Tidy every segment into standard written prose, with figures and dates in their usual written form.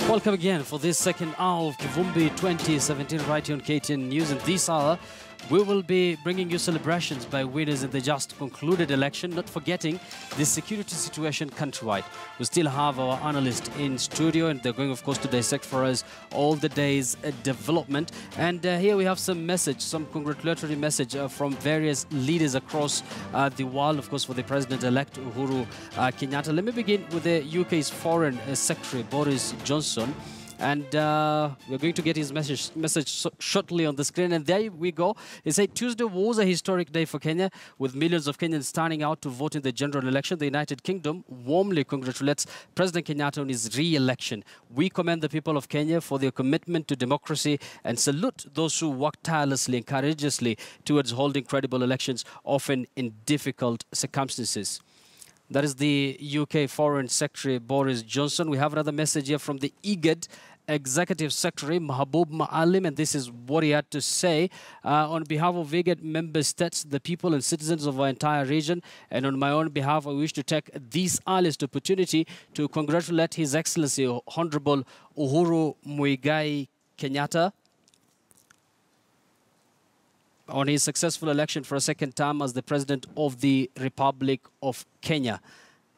Welcome again for this second hour of Kivumbi 2017 right here on KTN News. In this hour, we will be bringing you celebrations by winners in the just concluded election, not forgetting the security situation countrywide. We still have our analyst in studio, and they're going, of course, to dissect for us all the day's development. And here we have some congratulatory message from various leaders across the world, of course, for the President-elect Uhuru Kenyatta. Let me begin with the UK's Foreign Secretary, Boris Johnson. And we're going to get his message shortly on the screen. And there we go. He said Tuesday was a historic day for Kenya, with millions of Kenyans turning out to vote in the general election. The United Kingdom warmly congratulates President Kenyatta on his re-election. We commend the people of Kenya for their commitment to democracy and salute those who work tirelessly and courageously towards holding credible elections, often in difficult circumstances. That is the UK Foreign Secretary Boris Johnson. We have another message here from the IGAD Executive Secretary Mahbub Maalim, and this is what he had to say. On behalf of IGAD member states, the people and citizens of our entire region, and on my own behalf, I wish to take this earliest opportunity to congratulate His Excellency Honorable Uhuru Muigai Kenyatta on his successful election for a second term as the President of the Republic of Kenya.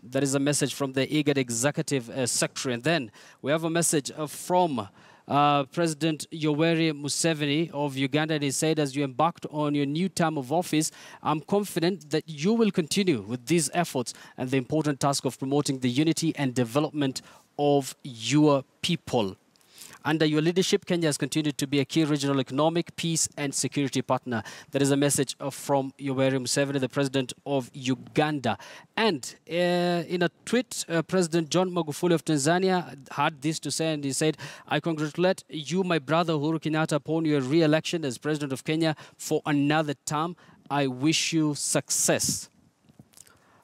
That is a message from the IGAD Executive Secretary. And then we have a message from President Yoweri Museveni of Uganda. And he said, as you embarked on your new term of office, I'm confident that you will continue with these efforts and the important task of promoting the unity and development of your people. Under your leadership, Kenya has continued to be a key regional economic, peace and security partner. That is a message from Yoweri Museveni, the president of Uganda. And in a tweet, President John Magufuli of Tanzania had this to say, and he said, I congratulate you, my brother Uhuru Kenyatta, upon your re-election as president of Kenya for another term. I wish you success.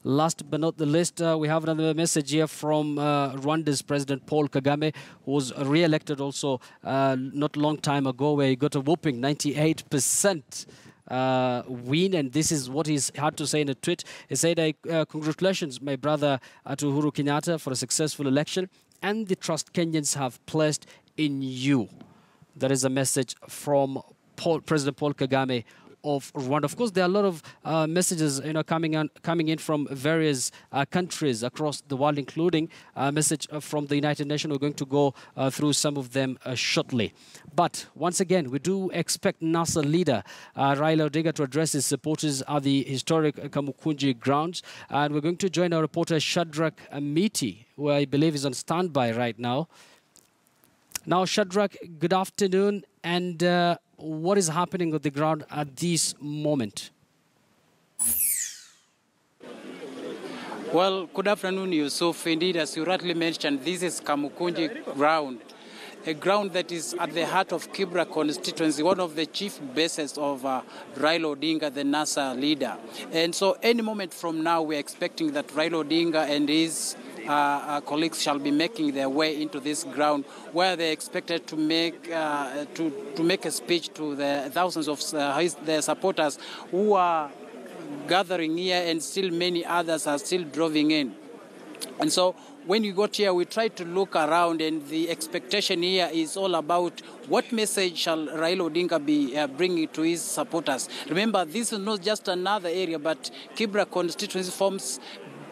Last but not the least, we have another message here from Rwanda's President Paul Kagame, who was re-elected also not a long time ago, where he got a whopping 98% win. And this is what he's had to say in a tweet. He said, congratulations, my brother to Uhuru Kenyatta, for a successful election and the trust Kenyans have placed in you. That is a message from President Paul Kagame of Rwanda. Of course, there are a lot of messages, coming in from various countries across the world, including a message from the United Nations. We're going to go through some of them shortly. But once again, we do expect NASA leader Raila Odinga to address his supporters at the historic Kamukunji grounds. And we're going to join our reporter Shadrach Amiti, who I believe is on standby right now. Now, Shadrach, good afternoon. And what is happening on the ground at this moment? Well, good afternoon, Yusuf. Indeed, as you rightly mentioned, this is Kamukunji ground, a ground that is at the heart of Kibra constituency, one of the chief bases of Raila Odinga, the NASA leader. And so any moment from now, we're expecting that Raila Odinga and his colleagues shall be making their way into this ground, where they're expected to make a speech to the thousands of their supporters who are gathering here, and still many others are still driving in. And so when we got here, we tried to look around, and the expectation here is all about what message shall Raila Odinga be bringing to his supporters. Remember, this is not just another area, but Kibra constituency forms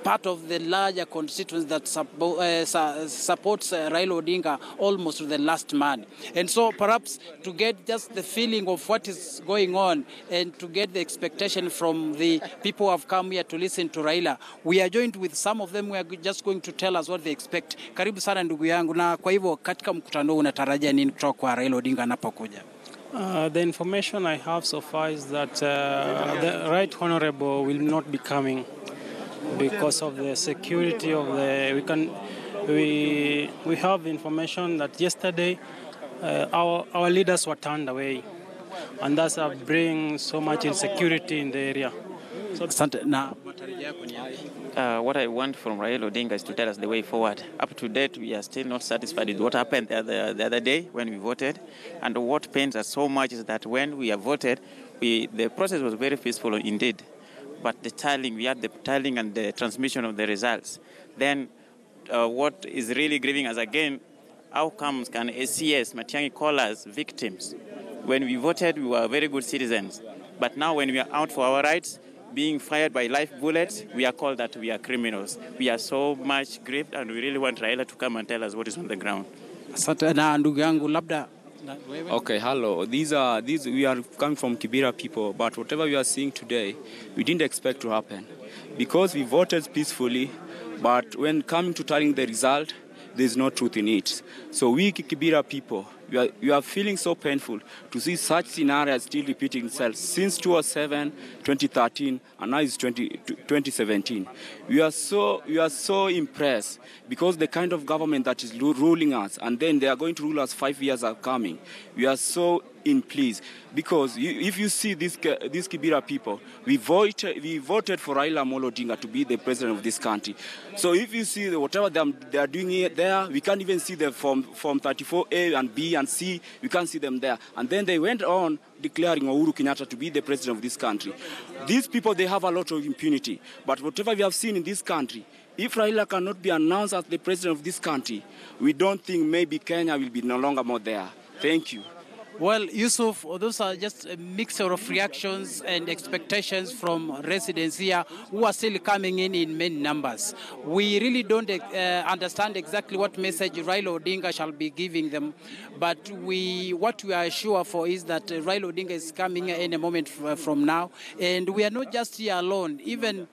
part of the larger constituency that supports Raila Odinga almost to the last man. And so perhaps to get just the feeling of what is going on and to get the expectation from the people who have come here to listen to Raila, we are joined with some of them who are just going to tell us what they expect. Karibu sana ndugu yangu, na kwa hivyo katika mkutano unatarajia nini kutoka kwa Raila Odinga anapokuja? The information I have so far is that the Right Honorable will not be coming because of the security of the. We have information that yesterday our leaders were turned away, and that's bringing so much insecurity in the area. So what I want from Raila Odinga is to tell us the way forward. Up to date, we are still not satisfied with what happened the other day when we voted. And what pains us so much is that when we have voted, the process was very peaceful indeed. But the tallying, we had the tallying and the transmission of the results. Then what is really grieving us again, How comes can SCS, Matiang'i, call us victims? When we voted, we were very good citizens. But now when we are out for our rights, being fired by live bullets, we are called that we are criminals. We are so much grieved, and we really want Raila to come and tell us what is on the ground. Okay, hello. We are coming from Kibra people, but whatever we are seeing today, we didn't expect to happen. Because we voted peacefully, but when coming to telling the result, there's no truth in it. So we Kibra people, we are feeling so painful to see such scenarios still repeating itself since 2007, 2013, and now it's 2017. We are so impressed because the kind of government that is ruling us, and then they are going to rule us 5 years are coming. We are so in please because if you see these Kibra people, we voted for Raila Odinga to be the president of this country. So if you see whatever they are doing there, we can't even see the form 34A and B and C. We can't see them there. And then they went on declaring Uhuru Kenyatta to be the president of this country. These people, they have a lot of impunity. But whatever we have seen in this country, if Raila cannot be announced as the president of this country, we don't think maybe Kenya will be no longer more there. Thank you. Well, Yusuf, those are just a mixture of reactions and expectations from residents here who are still coming in many numbers. We really don't understand exactly what message Raila Odinga shall be giving them, but what we are sure for is that Raila Odinga is coming any moment from now, and we are not just here alone. Even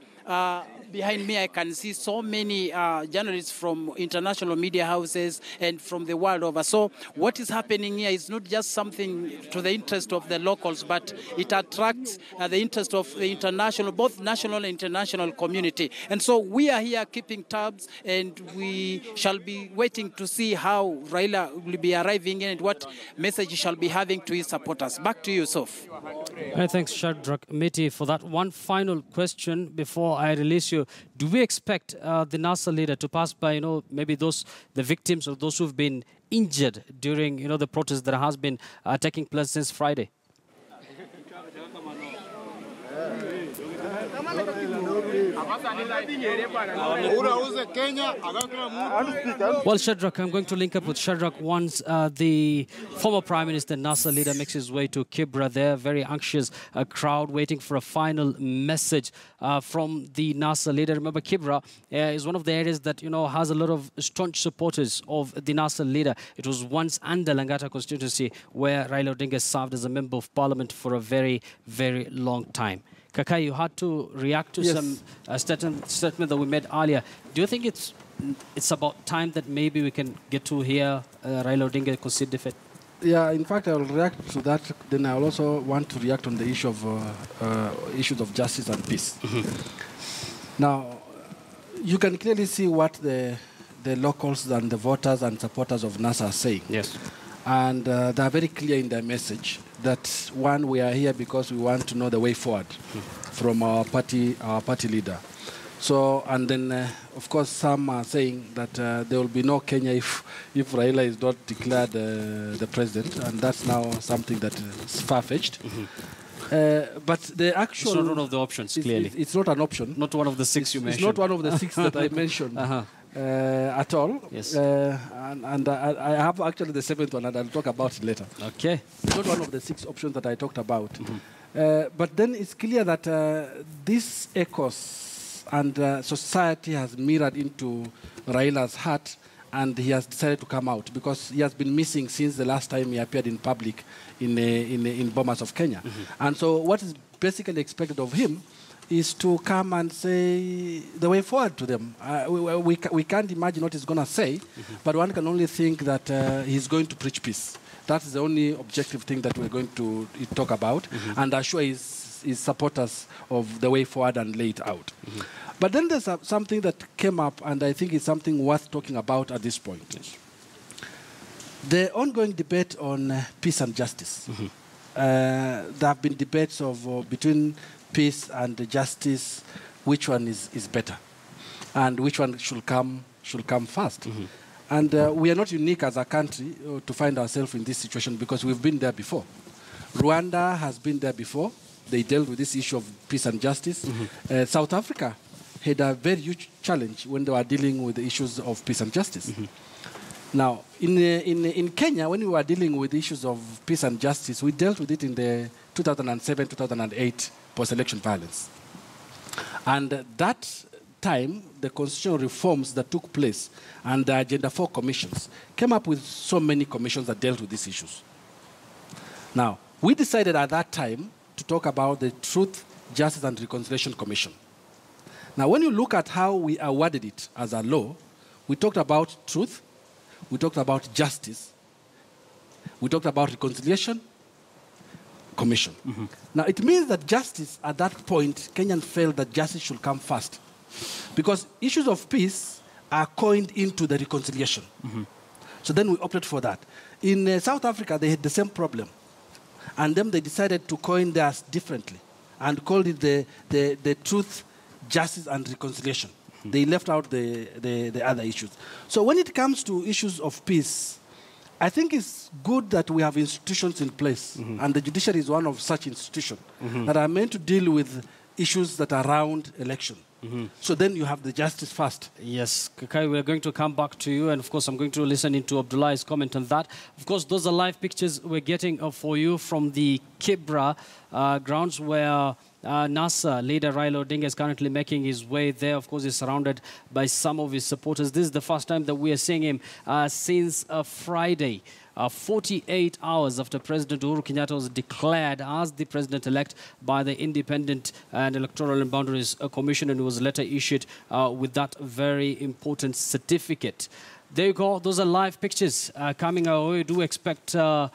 behind me, I can see so many journalists from international media houses and from the world over. So what is happening here is not just something to the interest of the locals, but it attracts the interest of the international, both national and international community. And so we are here keeping tabs, and we shall be waiting to see how Raila will be arriving in and what message he shall be having to his supporters. Back to you, Yusuf. Thanks, Shadrach Miti, for that. One final question before I release you. Do we expect the NASA leader to pass by, maybe the victims or those who've been injured during, the protest that has been taking place since Friday? Well, Shadrach, I'm going to link up with Shadrach once the former Prime Minister, NASA leader, makes his way to Kibra there. Very anxious crowd waiting for a final message from the NASA leader. Remember, Kibra is one of the areas that, has a lot of staunch supporters of the NASA leader. It was once under Langata constituency where Raila Odinga served as a member of parliament for a very, very long time. Kakai, you had to react to some statement that we made earlier. Do you think it's about time that maybe we can get to hear Raila Odinga concede defeat? Yeah, in fact, I will react to that. Then I will also want to react on the issue of issues of justice and peace. Mm-hmm. Now, you can clearly see what the locals and the voters and supporters of NASA are saying. Yes. And they are very clear in their message that, one, we are here because we want to know the way forward from our party leader. So, and then, of course, some are saying that there will be no Kenya if Raila is not declared the president, and that's now something that is far-fetched. Mm-hmm. But the actual... It's not one of the options, clearly. It's not an option. Not one of the six you mentioned. It's not one of the six that I mentioned. At all. Yes. And I have actually the seventh one, and I'll talk about it later. Okay. It's not one of the six options that I talked about. Mm-hmm. But then it's clear that this ethos and society has mirrored into Raila's heart, and he has decided to come out because he has been missing since the last time he appeared in public in Bomas of Kenya. Mm-hmm. And so what is basically expected of him is to come and say the way forward to them. We can't imagine what he's going to say, but one can only think that he's going to preach peace. That's the only objective thing that we're going to talk about, and assure his supporters of the way forward and lay it out. But then there's something that came up, and I think it's something worth talking about at this point. Yes. The ongoing debate on peace and justice. There have been debates of between peace and justice, which one is better, and which one should come first. And we are not unique as a country to find ourselves in this situation because we've been there before. Rwanda has been there before. They dealt with this issue of peace and justice. South Africa had a very huge challenge when they were dealing with the issues of peace and justice. Now, in Kenya, when we were dealing with issues of peace and justice, we dealt with it in the 2007-2008 post-election violence. And that time, the constitutional reforms that took place and the Agenda 4 commissions came up with so many commissions that dealt with these issues. Now, we decided at that time to talk about the Truth, Justice and Reconciliation Commission. Now, when you look at how we awarded it as a law, we talked about truth, we talked about justice, we talked about reconciliation commission. Now, it means that justice, at that point, Kenyans felt that justice should come first. Because issues of peace are coined into the reconciliation. So then we opted for that. In South Africa, they had the same problem. And then they decided to coin theirs differently and called it the Truth, Justice and Reconciliation. They left out the other issues. So when it comes to issues of peace, I think it's good that we have institutions in place, and the judiciary is one of such institutions that are meant to deal with issues that are around election. So then you have the justice first. Yes, Kakai, we're going to come back to you, and of course I'm going to listen into Abdullah's comment on that. Of course, those are live pictures we're getting for you from the Kibra grounds where NASA leader Raila Odinga is currently making his way there. Of course, he's surrounded by some of his supporters. This is the first time that we are seeing him since Friday. 48 hours after President Uhuru Kenyatta was declared as the president-elect by the Independent and Electoral and Boundaries Commission, and was later issued with that very important certificate. There you go. Those are live pictures coming our way. We do expect the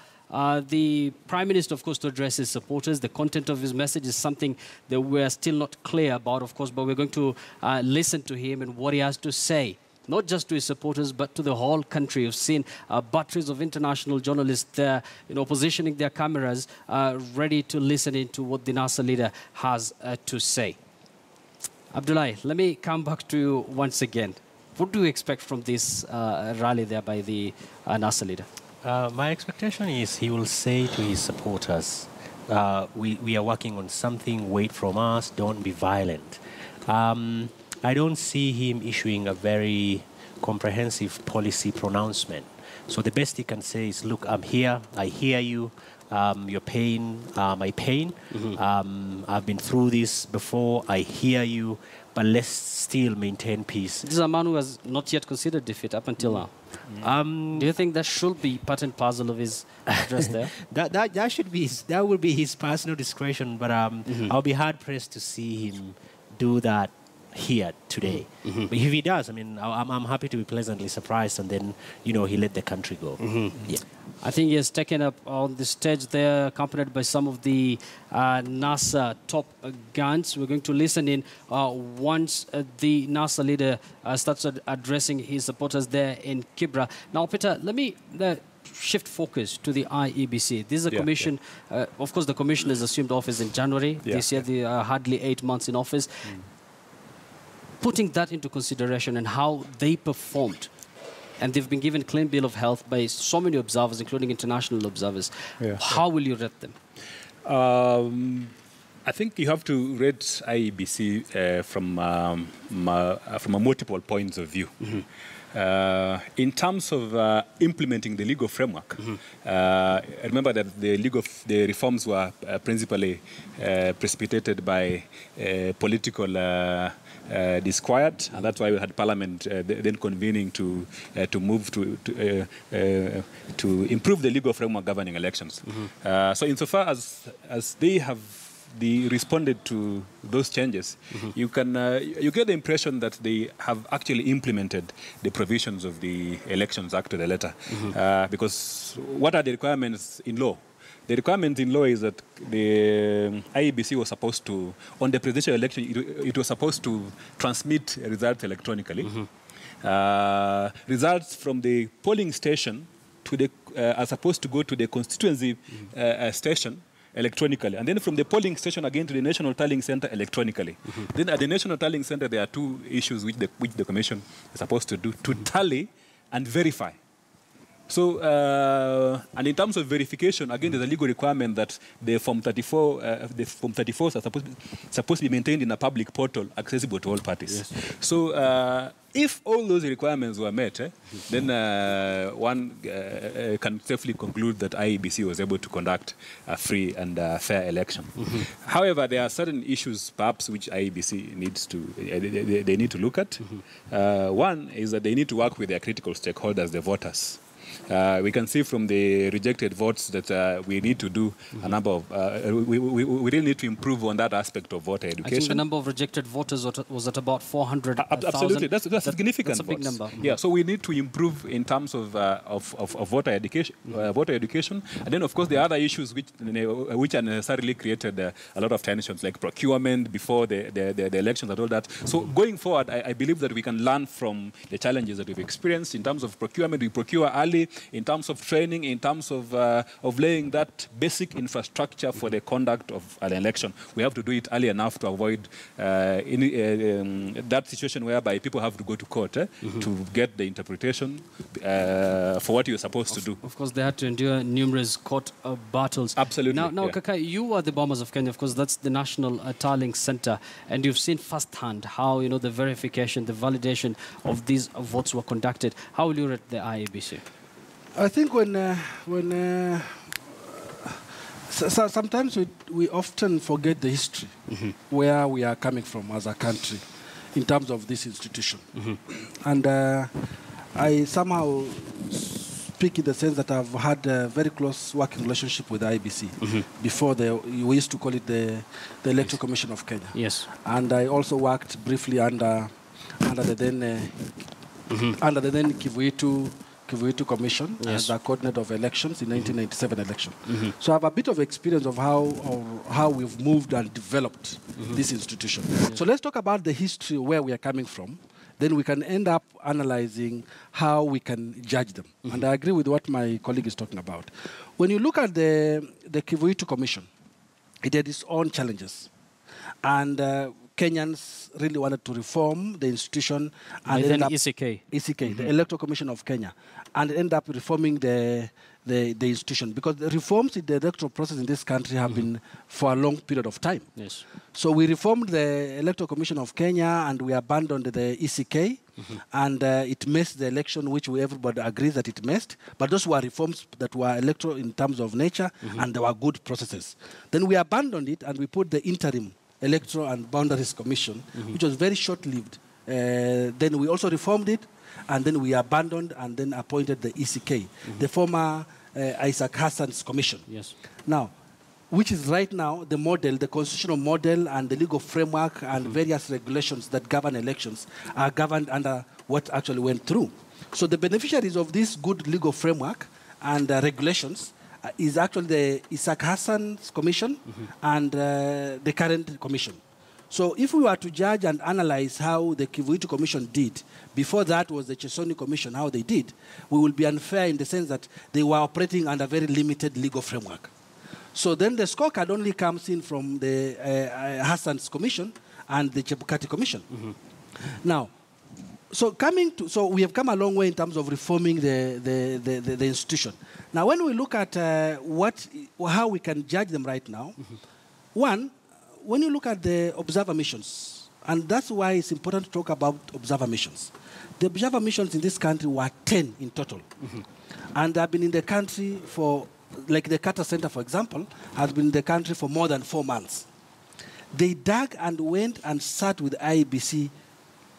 Prime Minister, of course, to address his supporters. The content of his message is something that we're still not clear about, of course, but we're going to listen to him and what he has to say. Not just to his supporters, but to the whole country. You've seen batteries of international journalists there, positioning their cameras, ready to listen into what the NASA leader has to say. Abdullah, let me come back to you once again. What do you expect from this rally there by the NASA leader? My expectation is he will say to his supporters, we are working on something, wait from us, don't be violent. I don't see him issuing a very comprehensive policy pronouncement. So the best he can say is, look, I'm here, I hear you, your pain, my pain. I've been through this before, I hear you, but let's still maintain peace. This is a man who has not yet considered defeat up until now. Do you think that should be part and parcel of his address there? that should be that will be his personal discretion, but I'll be hard pressed to see him do that here today. But if he does, I mean, I'm happy to be pleasantly surprised, and then, he let the country go. Yeah. I think he has taken up on the stage there, accompanied by some of the NASA top guns. We're going to listen in once the NASA leader starts addressing his supporters there in Kibra. Now, Peter, let me shift focus to the IEBC. This is a commission. Of course, the commission has assumed office in January this year. They are hardly 8 months in office. Putting that into consideration and how they performed, and they've been given clean bill of health by so many observers, including international observers. How will you rate them? I think you have to rate IEBC from multiple points of view. In terms of implementing the legal framework, remember that the reforms were principally precipitated by political disquiet, and that's why we had Parliament then convening to move to improve the legal framework governing elections. So insofar as they have responded to those changes, you get the impression that they have actually implemented the provisions of the Elections Act to the letter. Because what are the requirements in law? The requirement in law is that the IEBC was supposed to, on the presidential election, it was supposed to transmit results electronically. Results from the polling station are supposed to go to the constituency station electronically, and then from the polling station again to the National Tallying Center electronically. Then at the National Tallying Center, there are two issues which the Commission is supposed to do: to tally and verify So, and in terms of verification, again, there's a legal requirement that the Form 34, the Form 34s are supposed to be maintained in a public portal accessible to all parties. Yes. So, if all those requirements were met, then one can safely conclude that IEBC was able to conduct a free and fair election. However, there are certain issues, perhaps, which IEBC needs to they need to look at. One is that they need to work with their critical stakeholders, the voters. We can see from the rejected votes that we need to do a number of, we really need to improve on that aspect of voter education. I think the number of rejected voters was at about 400,000. Absolutely, that's significant. That's a big votes. number. Yeah, so we need to improve in terms of voter education, and then of course the other issues which are necessarily created a lot of tensions, like procurement before the elections and all that. So going forward, I believe that we can learn from the challenges that we've experienced in terms of procurement. We procure early. In terms of training, in terms of laying that basic infrastructure for the conduct of an election, we have to do it early enough to avoid that situation whereby people have to go to court to get the interpretation for what you're supposed to do. Of course, they had to endure numerous court battles. Absolutely. Now, yeah. Kakai, you are the Bombers of Kenya. Of course, that's the National Tallying Center, and you've seen firsthand how the verification, the validation of these votes were conducted. How will you rate the IEBC? I think sometimes we often forget the history, where we are coming from as a country in terms of this institution. And I somehow speak in the sense that I've had a very close working relationship with the IBC. Before we used to call it the Electoral Commission of Kenya. Yes. And I also worked briefly under the then Kivumbi Commission as the coordinator of elections in 1997 election. So I have a bit of experience of how we've moved and developed this institution. So let's talk about the history, where we are coming from. Then we can end up analyzing how we can judge them. And I agree with what my colleague is talking about. When you look at the Kivumbi Commission, it had its own challenges. And Kenyans really wanted to reform the institution. And then ECK, the Electoral Commission of Kenya, and end up reforming the institution, because the reforms in the electoral process in this country have been for a long period of time. Yes. So we reformed the Electoral Commission of Kenya, and we abandoned the ECK, and it messed the election, which everybody agrees that it messed. But those were reforms that were electoral in terms of nature, and they were good processes. Then we abandoned it, and we put the interim Electoral and Boundaries Commission, which was very short-lived. Then we also reformed it, and then we abandoned and then appointed the ECK, the former Isaac Hassan's commission. Yes. Now, which is right now the model, the constitutional model and the legal framework and various regulations that govern elections are governed under what actually went through. So the beneficiaries of this good legal framework and regulations is actually the Isaac Hassan's commission and the current commission. So if we were to judge and analyze how the Kivumbi Commission did, before that was the Chesoni Commission, how they did, we will be unfair in the sense that they were operating under very limited legal framework. So then the scorecard only comes in from the Hassan's commission and the Chebukati Commission. Now, so we have come a long way in terms of reforming the institution. Now, when we look at how we can judge them right now, one, when you look at the observer missions, and that's why it's important to talk about observer missions. The observer missions in this country were 10 in total. And they've been in the country for, like the Carter Center, for example, has been in the country for more than 4 months. They dug and went and sat with IEBC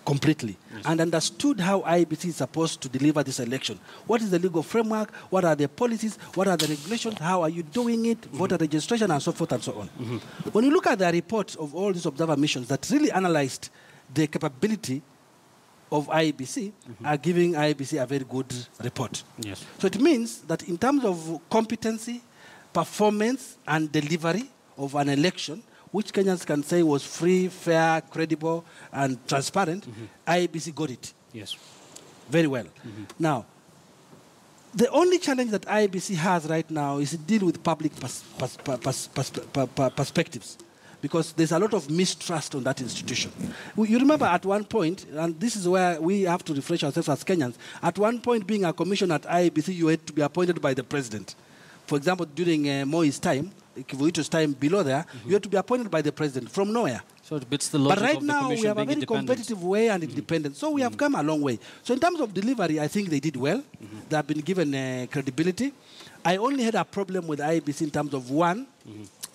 completely and understood how IEBC is supposed to deliver this election. What is the legal framework? What are the policies? What are the regulations? How are you doing it? Voter registration and so forth and so on. When you look at the reports of all these observer missions that really analyzed the capability of IEBC, are giving IEBC a very good report. Yes. So it means that in terms of competency, performance, and delivery of an election, which Kenyans can say was free, fair, credible, and transparent, IEBC got it. Yes. Very well. Now, the only challenge that IEBC has right now is to deal with public perspectives. because there's a lot of mistrust on that institution. You remember at one point, and this is where we have to refresh ourselves as Kenyans, at one point being a commission at IEBC, you had to be appointed by the president. For example, during Moi's time, Kivuito's time below there, you had to be appointed by the president from nowhere. So it beats the logic but right of the now, commission we have a being very competitive way and independent. So we have come a long way. So in terms of delivery, I think they did well. They have been given credibility. I only had a problem with IEBC in terms of one,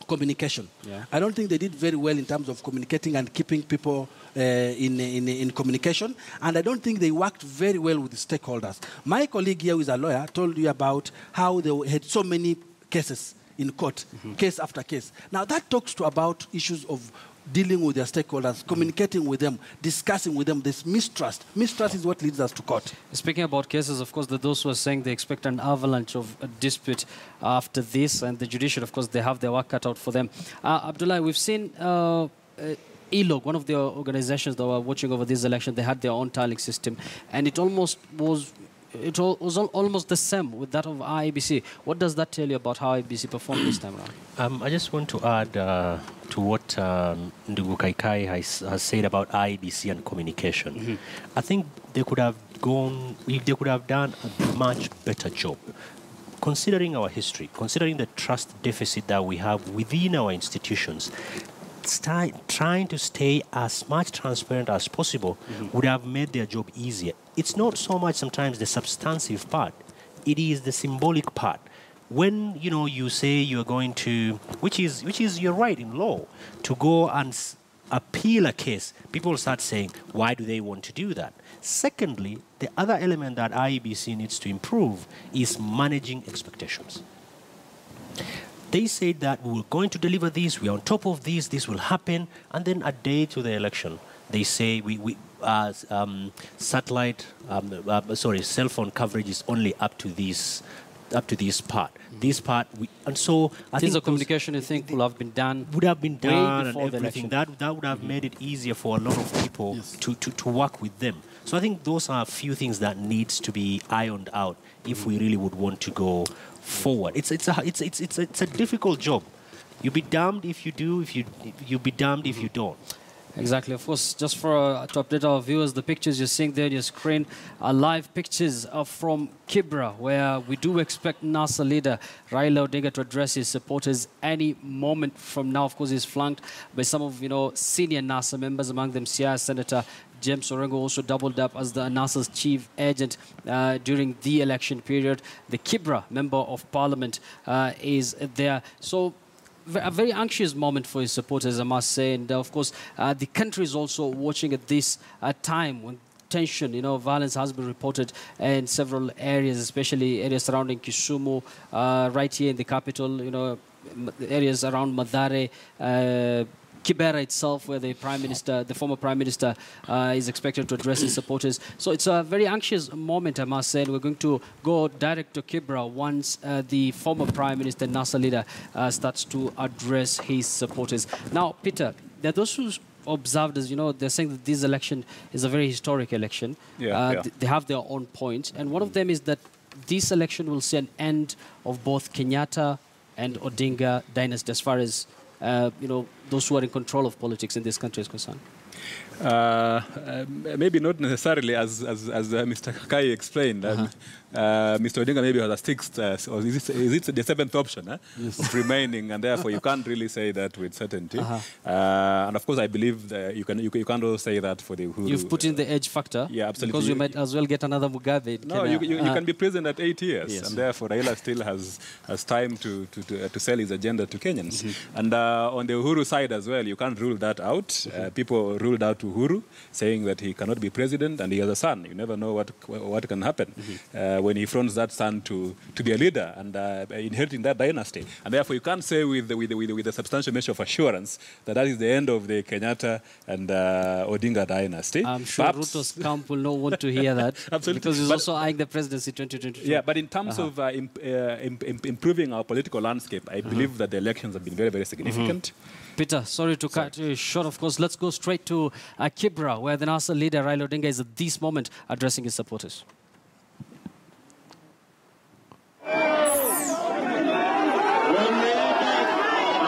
communication. Yeah. I don't think they did very well in terms of communicating and keeping people in communication. And I don't think they worked very well with the stakeholders. My colleague here, who is a lawyer, told you about how they had so many cases in court, case after case. Now, that talks about issues of dealing with their stakeholders, communicating with them, discussing with them. This mistrust. Mistrust is what leads us to court. Speaking about cases, of course, those who are saying they expect an avalanche of a dispute after this, and the judiciary, of course, they have their work cut out for them. Abdullah, we've seen ELOG, one of the organizations that were watching over this election, they had their own tallying system, and it almost was... It was almost the same with that of IEBC. What does that tell you about how IEBC performed this time around? I just want to add to what Ndugu Kaikai has said about IEBC and communication. I think they could have done a much better job. Considering our history, considering the trust deficit that we have within our institutions, trying to stay as much transparent as possible would have made their job easier. It's not so much sometimes the substantive part, it is the symbolic part. When you say you're going to, which is your right in law, to go and appeal a case, people start saying, why do they want to do that? Secondly, the other element that IEBC needs to improve is managing expectations. They said that we were going to deliver this, we're on top of this, this will happen, and then a day to the election, they say cell phone coverage is only up to this part. This part, and so I think the communication you think would have been done and everything. That would have made it easier for a lot of people to work with them. So I think those are a few things that needs to be ironed out if we really would want to go forward. It's a difficult job. You'll be damned if you do. You'll be damned if you don't. Exactly. Of course, just to update our viewers, the pictures you're seeing there on your screen are live pictures from Kibra, where we do expect NASA leader Raila Odinga to address his supporters any moment from now. Of course, he's flanked by some of senior NASA members, among them Siaya Senator James Orengo, also doubled up as the NASA's chief agent during the election period. The Kibra member of parliament is there. So a very anxious moment for his supporters, I must say. And of course, the country is also watching at this time when tension, violence has been reported in several areas, especially areas surrounding Kisumu, right here in the capital, areas around Mathare, Kibra itself, where the former prime minister, is expected to address his supporters. So it's a very anxious moment, I must say. And we're going to go direct to Kibra once the former prime minister, NASA leader, starts to address his supporters. Now, Peter, there are those who observed as, they're saying that this election is a very historic election. They have their own points. And one of them is that this election will see an end of both Kenyatta and Odinga dynasty as far as those who are in control of politics in this country is concerned? Maybe not necessarily as Mr. Kakai explained. Mr. Odinga maybe has a sixth, or is it the seventh option of remaining, and therefore you can't really say that with certainty. And of course, I believe that you can't also say that for the Uhuru. You've put in the edge factor. Yeah, absolutely. Because you might as well get another Mugabe. No, you can be president at 8 years, and therefore Raila still has time to sell his agenda to Kenyans. And on the Uhuru side as well, you can't rule that out. People ruled out Uhuru, saying that he cannot be president, and he has a son. You never know what can happen when he fronts that son to be a leader and inheriting that dynasty. And therefore, you can't say with a substantial measure of assurance that is the end of the Kenyatta and Odinga dynasty. I'm sure Ruto's camp will not want to hear that. Absolutely. Because he's also eyeing the presidency 2024. Yeah, but in terms of improving our political landscape, I believe that the elections have been very, very significant. Peter, sorry to cut you short, of course. Let's go straight to Kibra, where the NASA leader, Raila Odinga, is at this moment addressing his supporters.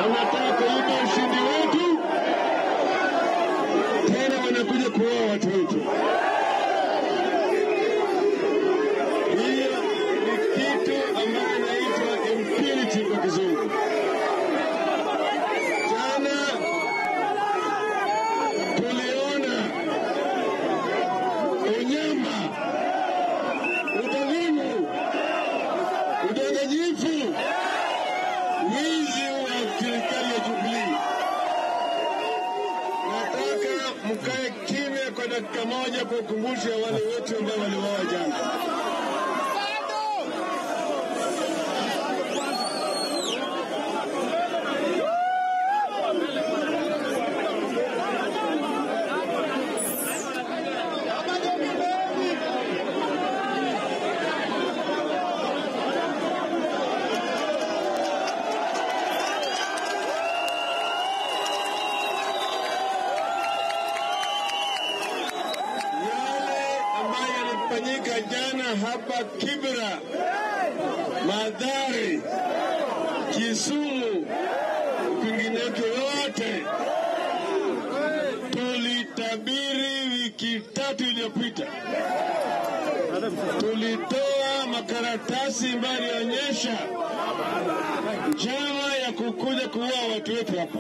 Anataka kuiba ushindi wetu moja kukumbusha wale wetu ambao waliuawa jana. Jana hapa Kibra, Madhari, Kisumu, kwingineko yote tulitabiri wiki 3 iliyopita. Tulitoa makaratasi ambayo yanaonyesha njama ya kukuja kuua watu wetu hapa.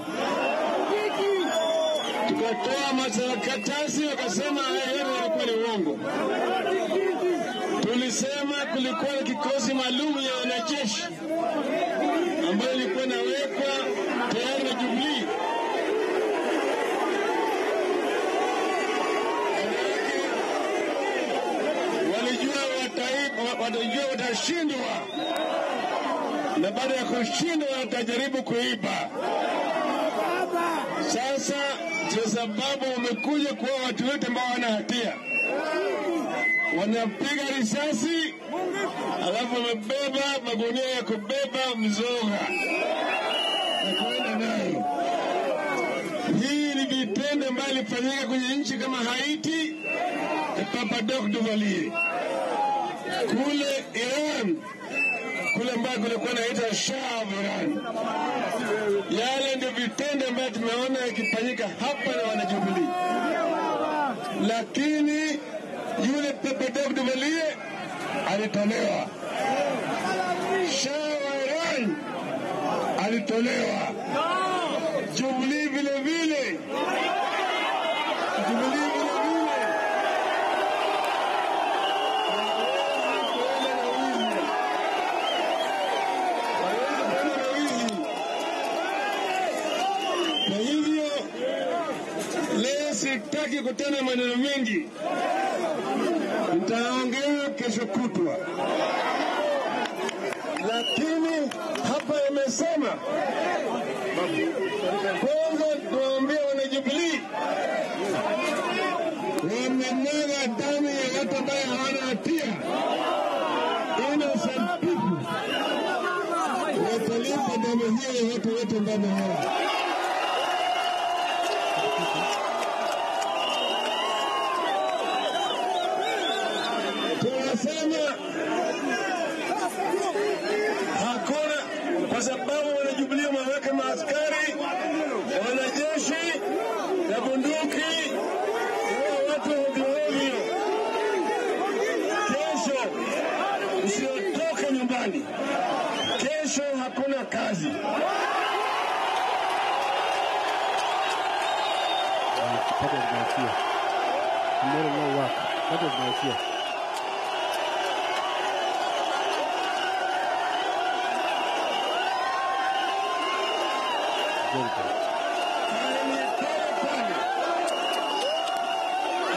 Tukatoa makaratasi wakasema hayo yalikuwa ni uongo. Tulisema kulikuwa na kikosi maalum ya wanajeshi ambayo ilikuwa inawekwa tayari na Jubilee. Walijua watashindwa, na baada ya kushindwa watajaribu kuiba. Sasa kwa sababu wamekuja kuwa watu wote ambao wana hatia, wanapiga risasi, alafu wamebeba magunia ya kubeba mzoga na kuenda nayo. Hii ni vitendo ambavyo vilifanyika kwenye nchi kama Haiti na Papa Doc Duvalier. Kule Iran, kule ambako kulikuwa naita Shah of Iran. Yale ndio vitendo ambavyo tumeona yakifanyika hapa na wanajubilee. Lakini yule Papa Doc Duvalier alitolewa. Shah wa Iran alitolewa. Jubilee vile vile. Jubilee vile vile. Kwa hivyo leo sitaki kutana maneno mengi. Nitaongea kesho kutwa. Lakini hapa yamesema kwanza tuambie wanajubilee wamemwaga damu ya watu ambao hawana hatia. Innocent people. Watalipa damu hiyo ya watu wote ambao hawana. Tunasema hakuna, kwa sababu wanajubilee wameweka maaskari, wanajeshi na bunduki kwa watu ovyo. Kesho usiotoke nyumbani. Kesho hakuna kazi. That was my fear. Tomorrow no work. That was my fear.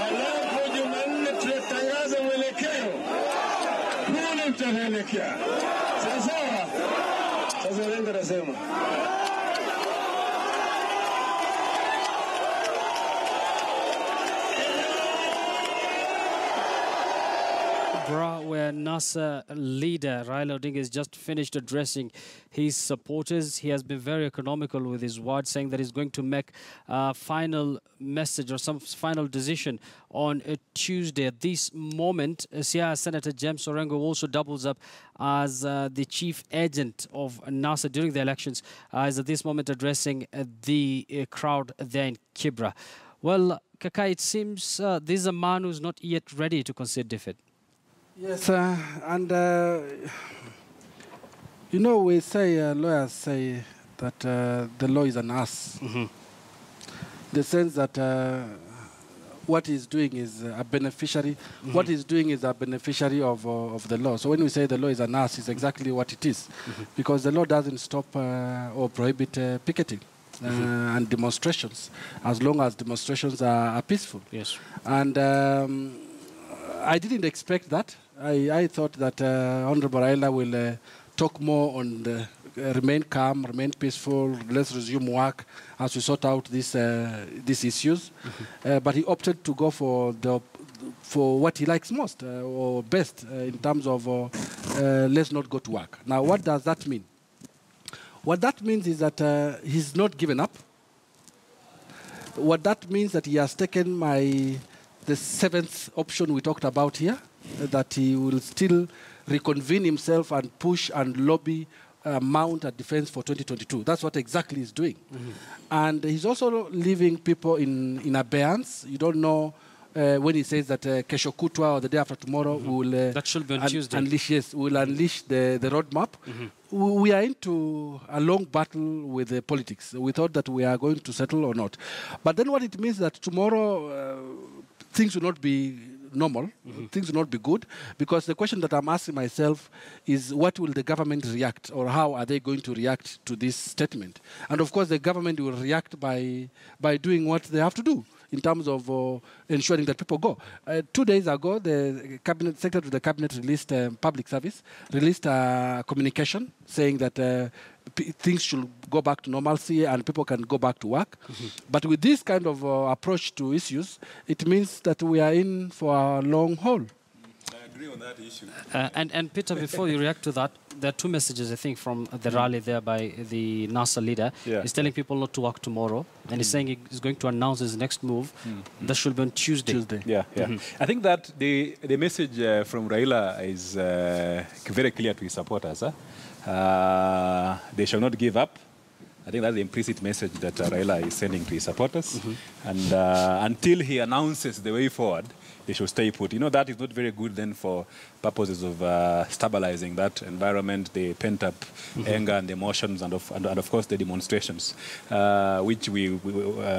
Alafu Jumanne tutatangaza mwelekeo. Kule tutaelekea. Sasa ndio nasema. Where NASA leader Raila Odinga has just finished addressing his supporters. He has been very economical with his words, saying that he's going to make a final message or some final decision on a Tuesday. At this moment, Senator James Orengo also doubles up as the chief agent of NASA during the elections, is at this moment addressing the crowd there in Kibra. Well, Kaka, it seems this is a man who's not yet ready to concede defeat. Yes, and you know, we say, lawyers say that the law is an ass. Mm-hmm. The sense that what he's doing is a beneficiary. Mm-hmm. What he's doing is a beneficiary of the law. So when we say the law is an ass, it's exactly what it is. Mm-hmm. Because the law doesn't stop or prohibit picketing. and demonstrations, as long as demonstrations are peaceful. Yes. And I didn't expect that. I thought that Honorable Raila will talk more on the remain calm, remain peaceful, let's resume work as we sort out these issues. But he opted to go for what he likes most or best in terms of let's not go to work. Now, what does that mean? What that means is that he's not given up. What that means that he has taken the seventh option we talked about here, that he will still reconvene himself and push and lobby mount a defense for 2022. That's what exactly he's doing. And he's also leaving people in abeyance. You don't know when he says that kesho kutwa or the day after tomorrow we will that should be on Tuesday. We'll unleash the roadmap. We are into a long battle with the politics. We thought that we are going to settle or not. But then what it means that tomorrow things will not be normal, things will not be good, because the question that I'm asking myself is what will the government react, or how are they going to react to this statement? And of course the government will react by doing what they have to do in terms of ensuring that people go. 2 days ago, the cabinet secretary to the cabinet released public service, released a communication saying that things should go back to normalcy and people can go back to work. But with this kind of approach to issues, it means that we are in for a long haul. I agree on that issue. And Peter, before you react to that, there are two messages, I think, from the rally there by the NASA leader. Yeah. He's telling people not to work tomorrow, and he's saying he's going to announce his next move. That should be on Tuesday. Yeah. I think that the message from Raila is very clear to his supporters. They shall not give up. I think that's the implicit message that Raila is sending to his supporters. And until he announces the way forward, they should stay put. You know, that is not very good then for purposes of stabilizing that environment, the pent-up anger and emotions, and of course the demonstrations, which we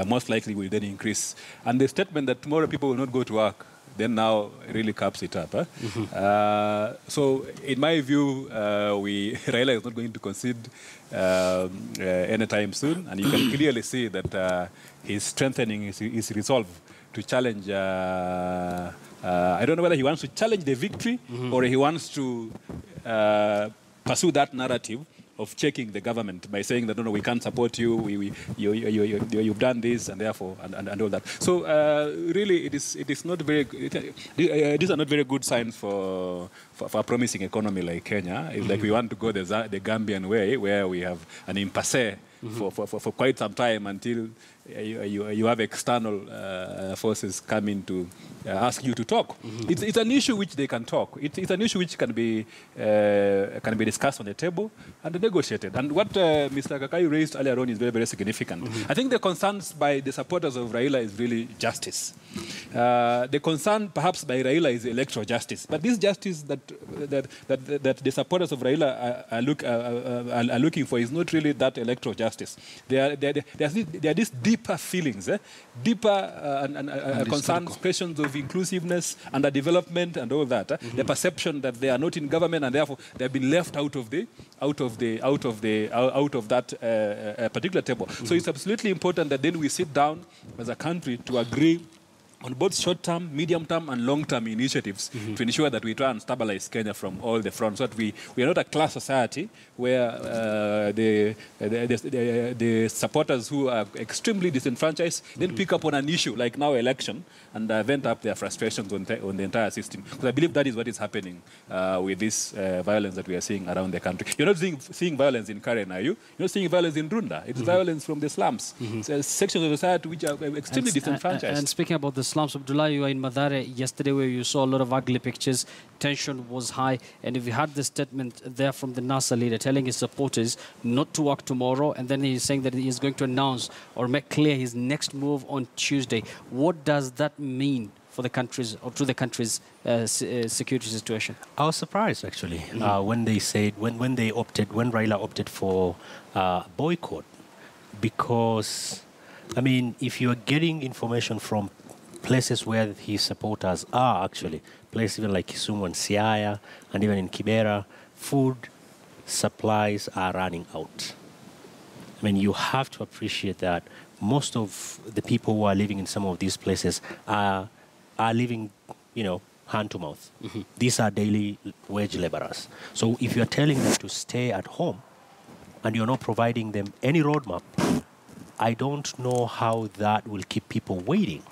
most likely will then increase. And the statement that tomorrow people will not go to work, then now really caps it up. So in my view, Raila is not going to concede anytime soon, and you can clearly see that he's strengthening his resolve to challenge. I don't know whether he wants to challenge the victory or he wants to pursue that narrative of checking the government by saying that no, we can't support you. You've done this, and therefore, and all that. So really, it is not very. These are not very good signs for a promising economy like Kenya. It's like we want to go the Gambian way, where we have an impasse for quite some time until you have external forces coming to ask you to talk. It's an issue which they can talk. It's an issue which can be discussed on the table and negotiated. And what Mr. Kakai raised earlier on is very, very significant. I think the concerns by the supporters of Raila is really justice. The concern perhaps by Raila is electoral justice. But this justice that the supporters of Raila are looking for is not really that electoral justice. There are these deeper feelings, deeper concerns, questions of inclusiveness and development and all that. The perception that they are not in government and therefore they have been left out of that particular table. So it's absolutely important that then we sit down as a country to agree on both short-term, medium-term, and long-term initiatives to ensure that we try and stabilize Kenya from all the fronts. So that we are not a class society where the supporters who are extremely disenfranchised then pick up on an issue like now election and vent up their frustrations on the entire system. Because I believe that is what is happening with this violence that we are seeing around the country. You're not seeing violence in Karen, are you? You're not seeing violence in Runda. It's violence from the slums. Sections of society which are extremely disenfranchised. And speaking about the slums, Abdullah, you were in Madare yesterday where you saw a lot of ugly pictures. Tension was high. And if you had the statement there from the NASA leader telling his supporters not to work tomorrow, and then he's saying that he is going to announce or make clear his next move on Tuesday, what does that mean for the country's or to the country's security situation? I was surprised actually when they said when Raila opted for boycott, because I mean, if you are getting information from places where his supporters are actually, places even like Kisumu and Siaya, and even in Kibra, food supplies are running out. I mean, you have to appreciate that most of the people who are living in some of these places are living, hand to mouth. These are daily wage laborers. So if you're telling them to stay at home and you're not providing them any roadmap, I don't know how that will keep people waiting.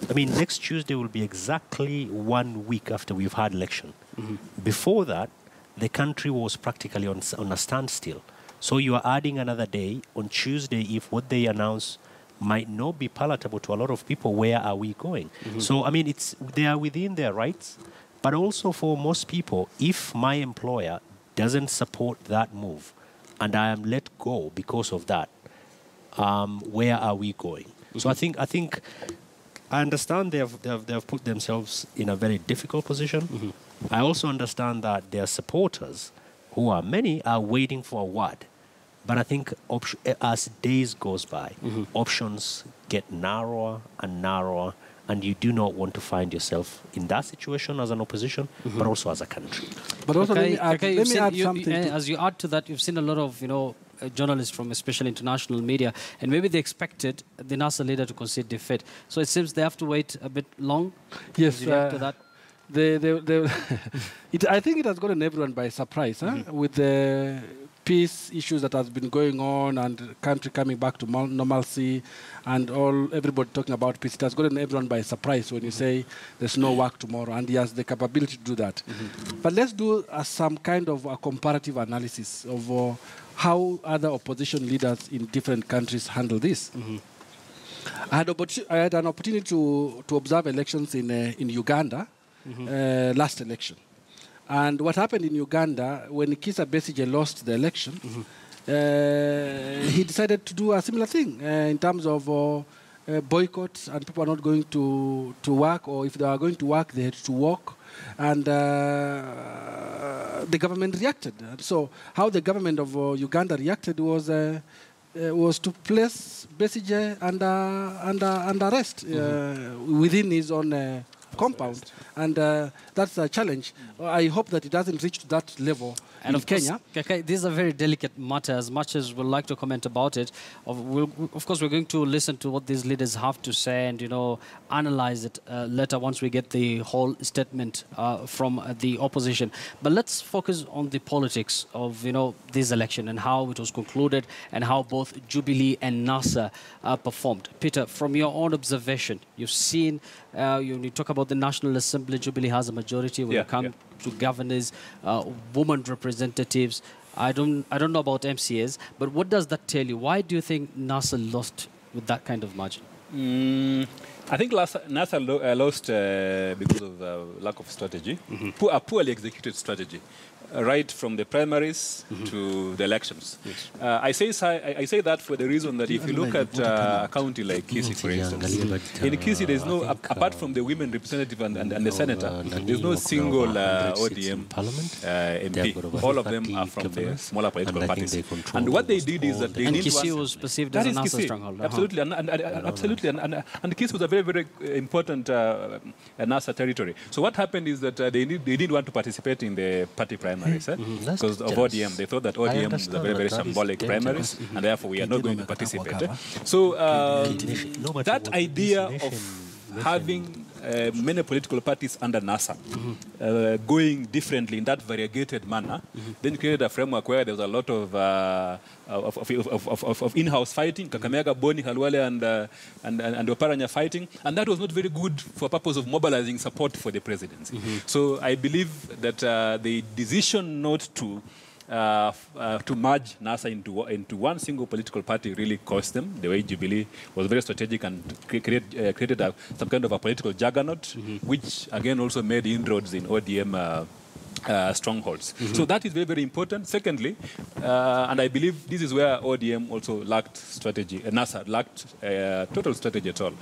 I mean, next Tuesday will be exactly 1 week after we've had election. Before that, the country was practically on a standstill. So you are adding another day on Tuesday. If what they announce might not be palatable to a lot of people, where are we going? So, I mean, they are within their rights, but also for most people, if my employer doesn't support that move and I am let go because of that, where are we going? So I think I understand they have put themselves in a very difficult position. I also understand that their supporters, who are many, are waiting for a word. But I think as days goes by, options get narrower and narrower, and you do not want to find yourself in that situation as an opposition, but also as a country. But also, let me add something. As you add to that, you've seen a lot of, journalists from especially international media, and maybe they expected the NASA leader to concede defeat. So it seems they have to wait a bit long. Yes. To that. I think it has gotten everyone by surprise, with the peace issues that has been going on and the country coming back to normalcy and everybody talking about peace. It has gotten everyone by surprise when you say there's no work tomorrow, and he has the capability to do that. But let's do some kind of a comparative analysis of how other opposition leaders in different countries handle this. I had an opportunity to observe elections in Uganda last election. And what happened in Uganda, when Kizza Besigye lost the election, he decided to do a similar thing in terms of boycott, and people are not going to work, or if they are going to work, they had to walk. And the government reacted. So how the government of Uganda reacted was to place Besigye under arrest within his own compound, and that's a challenge. I hope that it doesn't reach to that level in Kenya. This is a very delicate matter. As much as we'd like to comment about it, of course, we're going to listen to what these leaders have to say and analyze it later once we get the whole statement from the opposition. But let's focus on the politics of this election and how it was concluded and how both Jubilee and NASA performed. Peter, from your own observation, you've seen. You talk about the National Assembly. Jubilee has a majority when you come to governors, women representatives. I don't know about MCAs, but what does that tell you? Why do you think NASA lost with that kind of margin? I think NASA lost because of lack of strategy, a poorly executed strategy. Right from the primaries to the elections. Yes. I say that for the reason that if you look at a county like Kisii, for instance, in Kisii there's no, apart from the women representative and the senator, there's no single ODM MP. All of them are from the smaller political parties. And what they did is that they didn't... And Kisii was perceived as a NASA stronghold. Absolutely, absolutely. And Kisii was a very, very important NASA territory. So what happened is that they didn't want to participate in the party primaries. Because of ODM. They thought that ODM was a very, very symbolic primaries, and therefore we are not going to participate. So that idea of having many political parties under NASA going differently in that variegated manner, then created a framework where there was a lot of in-house fighting, Kakamega, Boni, Halwale, and Oparanya fighting, and that was not very good for purpose of mobilizing support for the presidency. So I believe that the decision not to merge NASA into one single political party really cost them. The way Jubilee was very strategic and created some kind of a political juggernaut, which again also made inroads in ODM strongholds. So that is very, very important. Secondly, and I believe this is where ODM also lacked strategy, NASA lacked total strategy at all.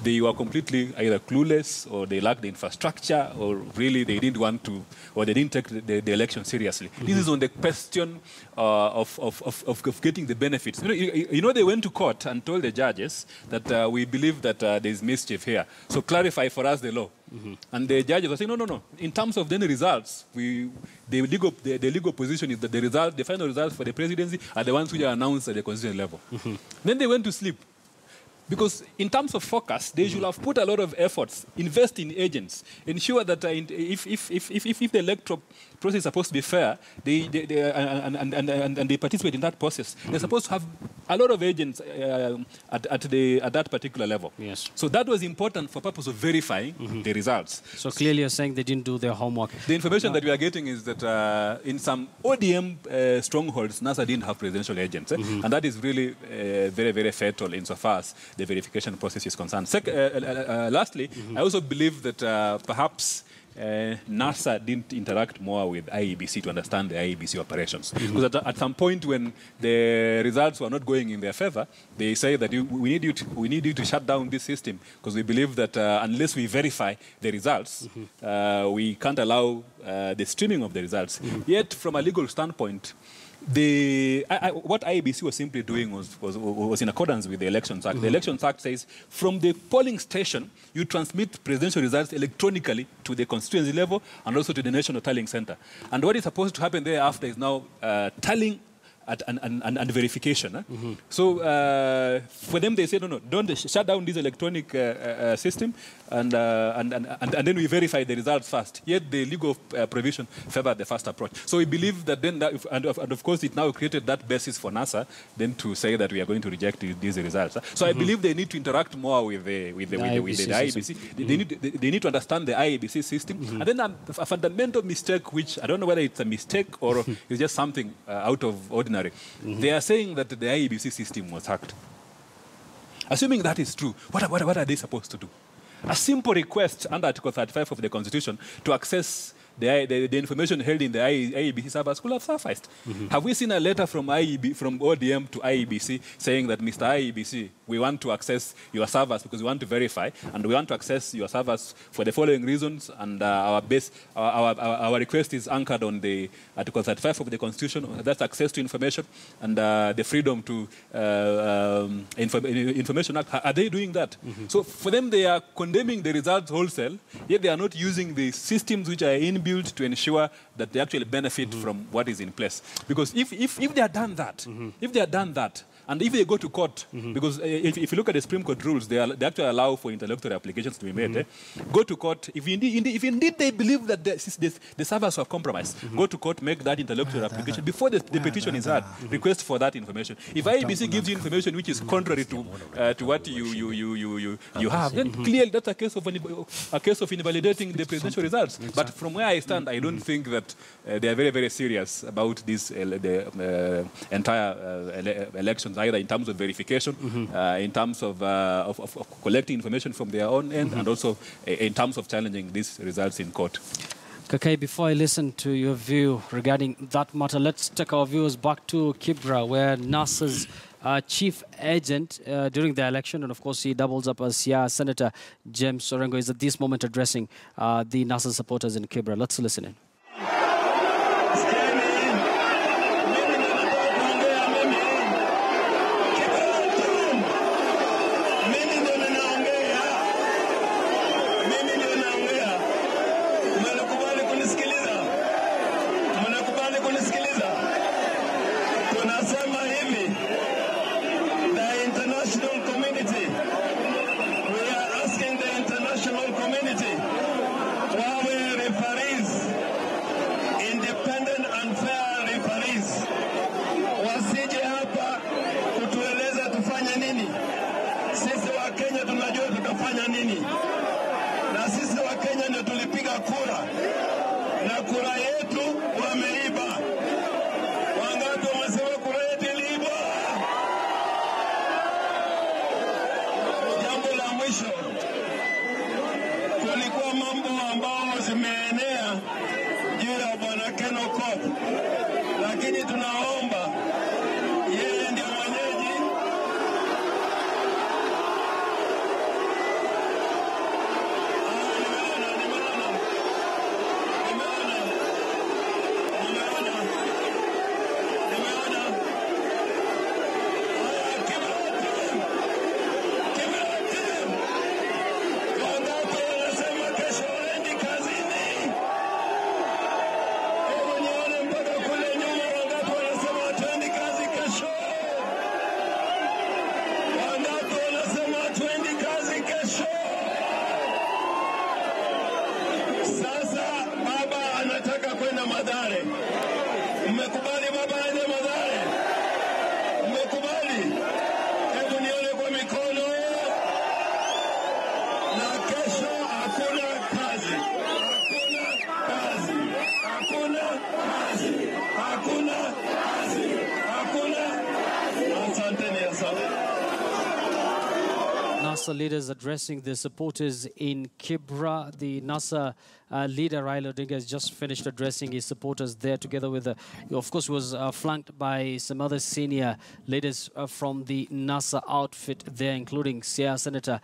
They were completely either clueless, or they lacked the infrastructure, or really they didn't want to, or they didn't take the election seriously. This is on the question of getting the benefits. They went to court and told the judges that we believe that there is mischief here. So clarify for us the law. And the judges are saying, no. In terms of then results, the legal position is that the final results for the presidency are the ones which are announced at the constitutional level. Then they went to sleep. Because in terms of focus, they should have put a lot of efforts, invest in agents, ensure that if the electoral process is supposed to be fair, they participate in that process. They're supposed to have a lot of agents at that particular level. Yes. So that was important for purpose of verifying the results. So clearly you're saying they didn't do their homework. The information that we are getting is that in some ODM strongholds, NASA didn't have presidential agents. And that is really very, very fatal insofar as the verification process is concerned. Lastly, I also believe that perhaps NASA didn't interact more with IEBC to understand the IEBC operations. Because at some point when the results were not going in their favor, they say that we need you to shut down this system because we believe that unless we verify the results, we can't allow the streaming of the results. Yet, from a legal standpoint, what IEBC was simply doing was in accordance with the Elections Act. The Elections Act says from the polling station, you transmit presidential results electronically to the constituency level and also to the National Tallying Center. And what is supposed to happen thereafter is now tallying and verification. So for them, they say, no, don't shut down this electronic system and then we verify the results first. Yet the legal provision favored the first approach. So we believe that then, and of course, it now created that basis for NASA then to say that we are going to reject these results. So I believe they need to interact more with the IEBC. They need to understand the IEBC system. And then a fundamental mistake, which I don't know whether it's a mistake or it's just something out of ordinary. They are saying that the IEBC system was hacked. Assuming that is true, what are they supposed to do? A simple request under Article 35 of the Constitution to access the information held in the IEBC servers could have sufficed. Have we seen a letter from ODM to IEBC saying that, Mr. IEBC, we want to access your servers because we want to verify, and we want to access your servers for the following reasons, and our request is anchored on the Article 35 of the Constitution, that's access to information and the freedom to Information Act. Are they doing that? So for them, they are condemning the results wholesale, yet they are not using the systems which are inbuilt to ensure that they actually benefit from what is in place. Because if they are done that, and if they go to court, because if you look at the Supreme Court rules, they actually allow for interlocutory applications to be made. Go to court. If indeed they believe that the servers are compromised, go to court, make that interlocutory application before the petition is heard. Request for that information. If IEBC gives you information which is contrary to what you have, then clearly that's a case of invalidating the presidential results. But from where I stand, I don't think that they are very, very serious about this the entire elections, either in terms of verification, in terms of collecting information from their own end, and also in terms of challenging these results in court. Kakai, before I listen to your view regarding that matter, let's take our viewers back to Kibra, where NASA's chief agent during the election, and of course he doubles up as Senator James Orengo, is at this moment addressing the NASA supporters in Kibra. Let's listen in. Kesho Mmekubali baba aje Mathare? Mmekubali? Hebu nione kwa mikono. Na kesho hakuna kazi. Hakuna kazi. Hakuna kazi. Hakuna kazi. Asanteni sana. NASA leaders addressing the supporters in Kibra. The NASA leader, Raila Odinga, has just finished addressing his supporters there together with, of course, was flanked by some other senior leaders from the NASA outfit there, including Senator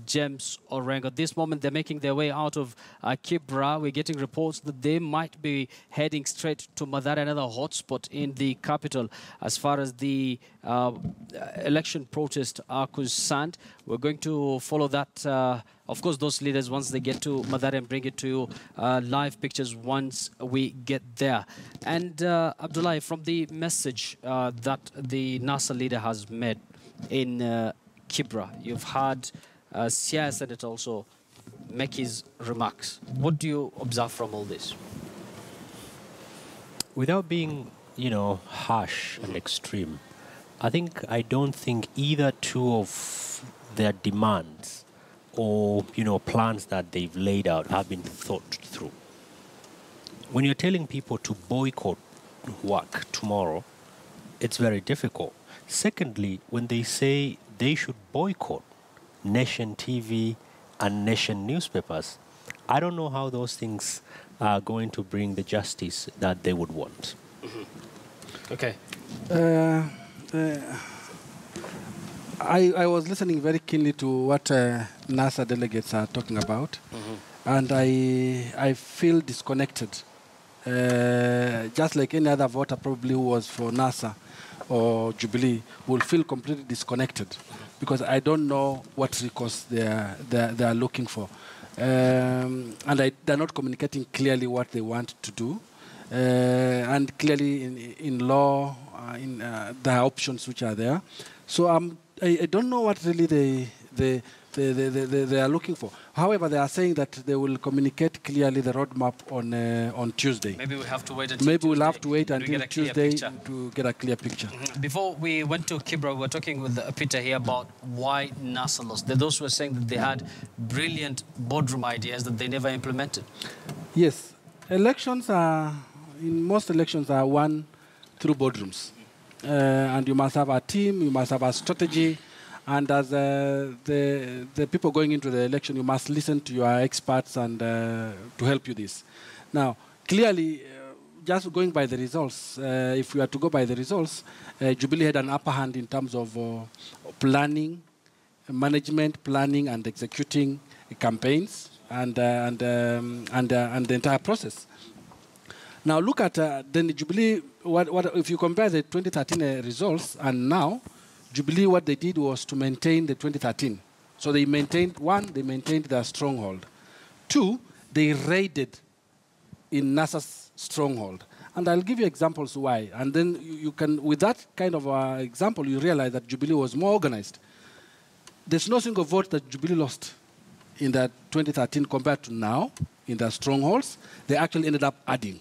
James Orengo. At this moment, they're making their way out of Kibra. We're getting reports that they might be heading straight to Mathare, another hotspot in the capital, as far as the election protest are concerned. We're going to follow that, of course, those leaders once they get to Mathare and bring it to you live pictures once we get there. And Abdullah, from the message that the NASA leader has made in Kibra, you've had Senator also make his remarks. What do you observe from all this? Without being, harsh and extreme, I don't think either two of their demands or, plans that they've laid out have been thought through. When you're telling people to boycott work tomorrow, it's very difficult. Secondly, when they say they should boycott Nation TV and Nation newspapers, I don't know how those things are going to bring the justice that they would want. Mm-hmm. Okay. I was listening very keenly to what NASA delegates are talking about, and I feel disconnected. Just like any other voter probably who was for NASA or Jubilee will feel completely disconnected because I don't know what recourse they are looking for. And they're not communicating clearly what they want to do. And clearly in law, there are options which are there. So I don't know what really they are looking for. However, they are saying that they will communicate clearly the roadmap on Tuesday. Maybe we have to wait until Maybe we'll Tuesday have to wait until Tuesday to get a clear picture. Before we went to Kibra, we were talking with Peter here about why NASA lost. There are those who were saying that they had brilliant boardroom ideas that they never implemented. Yes. Elections in most elections are won through boardrooms. And you must have a team, you must have a strategy, and as the people going into the election, you must listen to your experts and to help you this. Now, clearly, just going by the results, if we are to go by the results, Jubilee had an upper hand in terms of planning, management, planning, and executing campaigns, and the entire process. Now look at then Jubilee. What if you compare the 2013 results and now, Jubilee, what they did was to maintain the 2013. So they maintained they maintained their stronghold. Two, they raided in NASA's stronghold. And I'll give you examples why. And then you can, with that kind of example, you realize that Jubilee was more organized. There's no single vote that Jubilee lost in that 2013 compared to now in their strongholds. They actually ended up adding.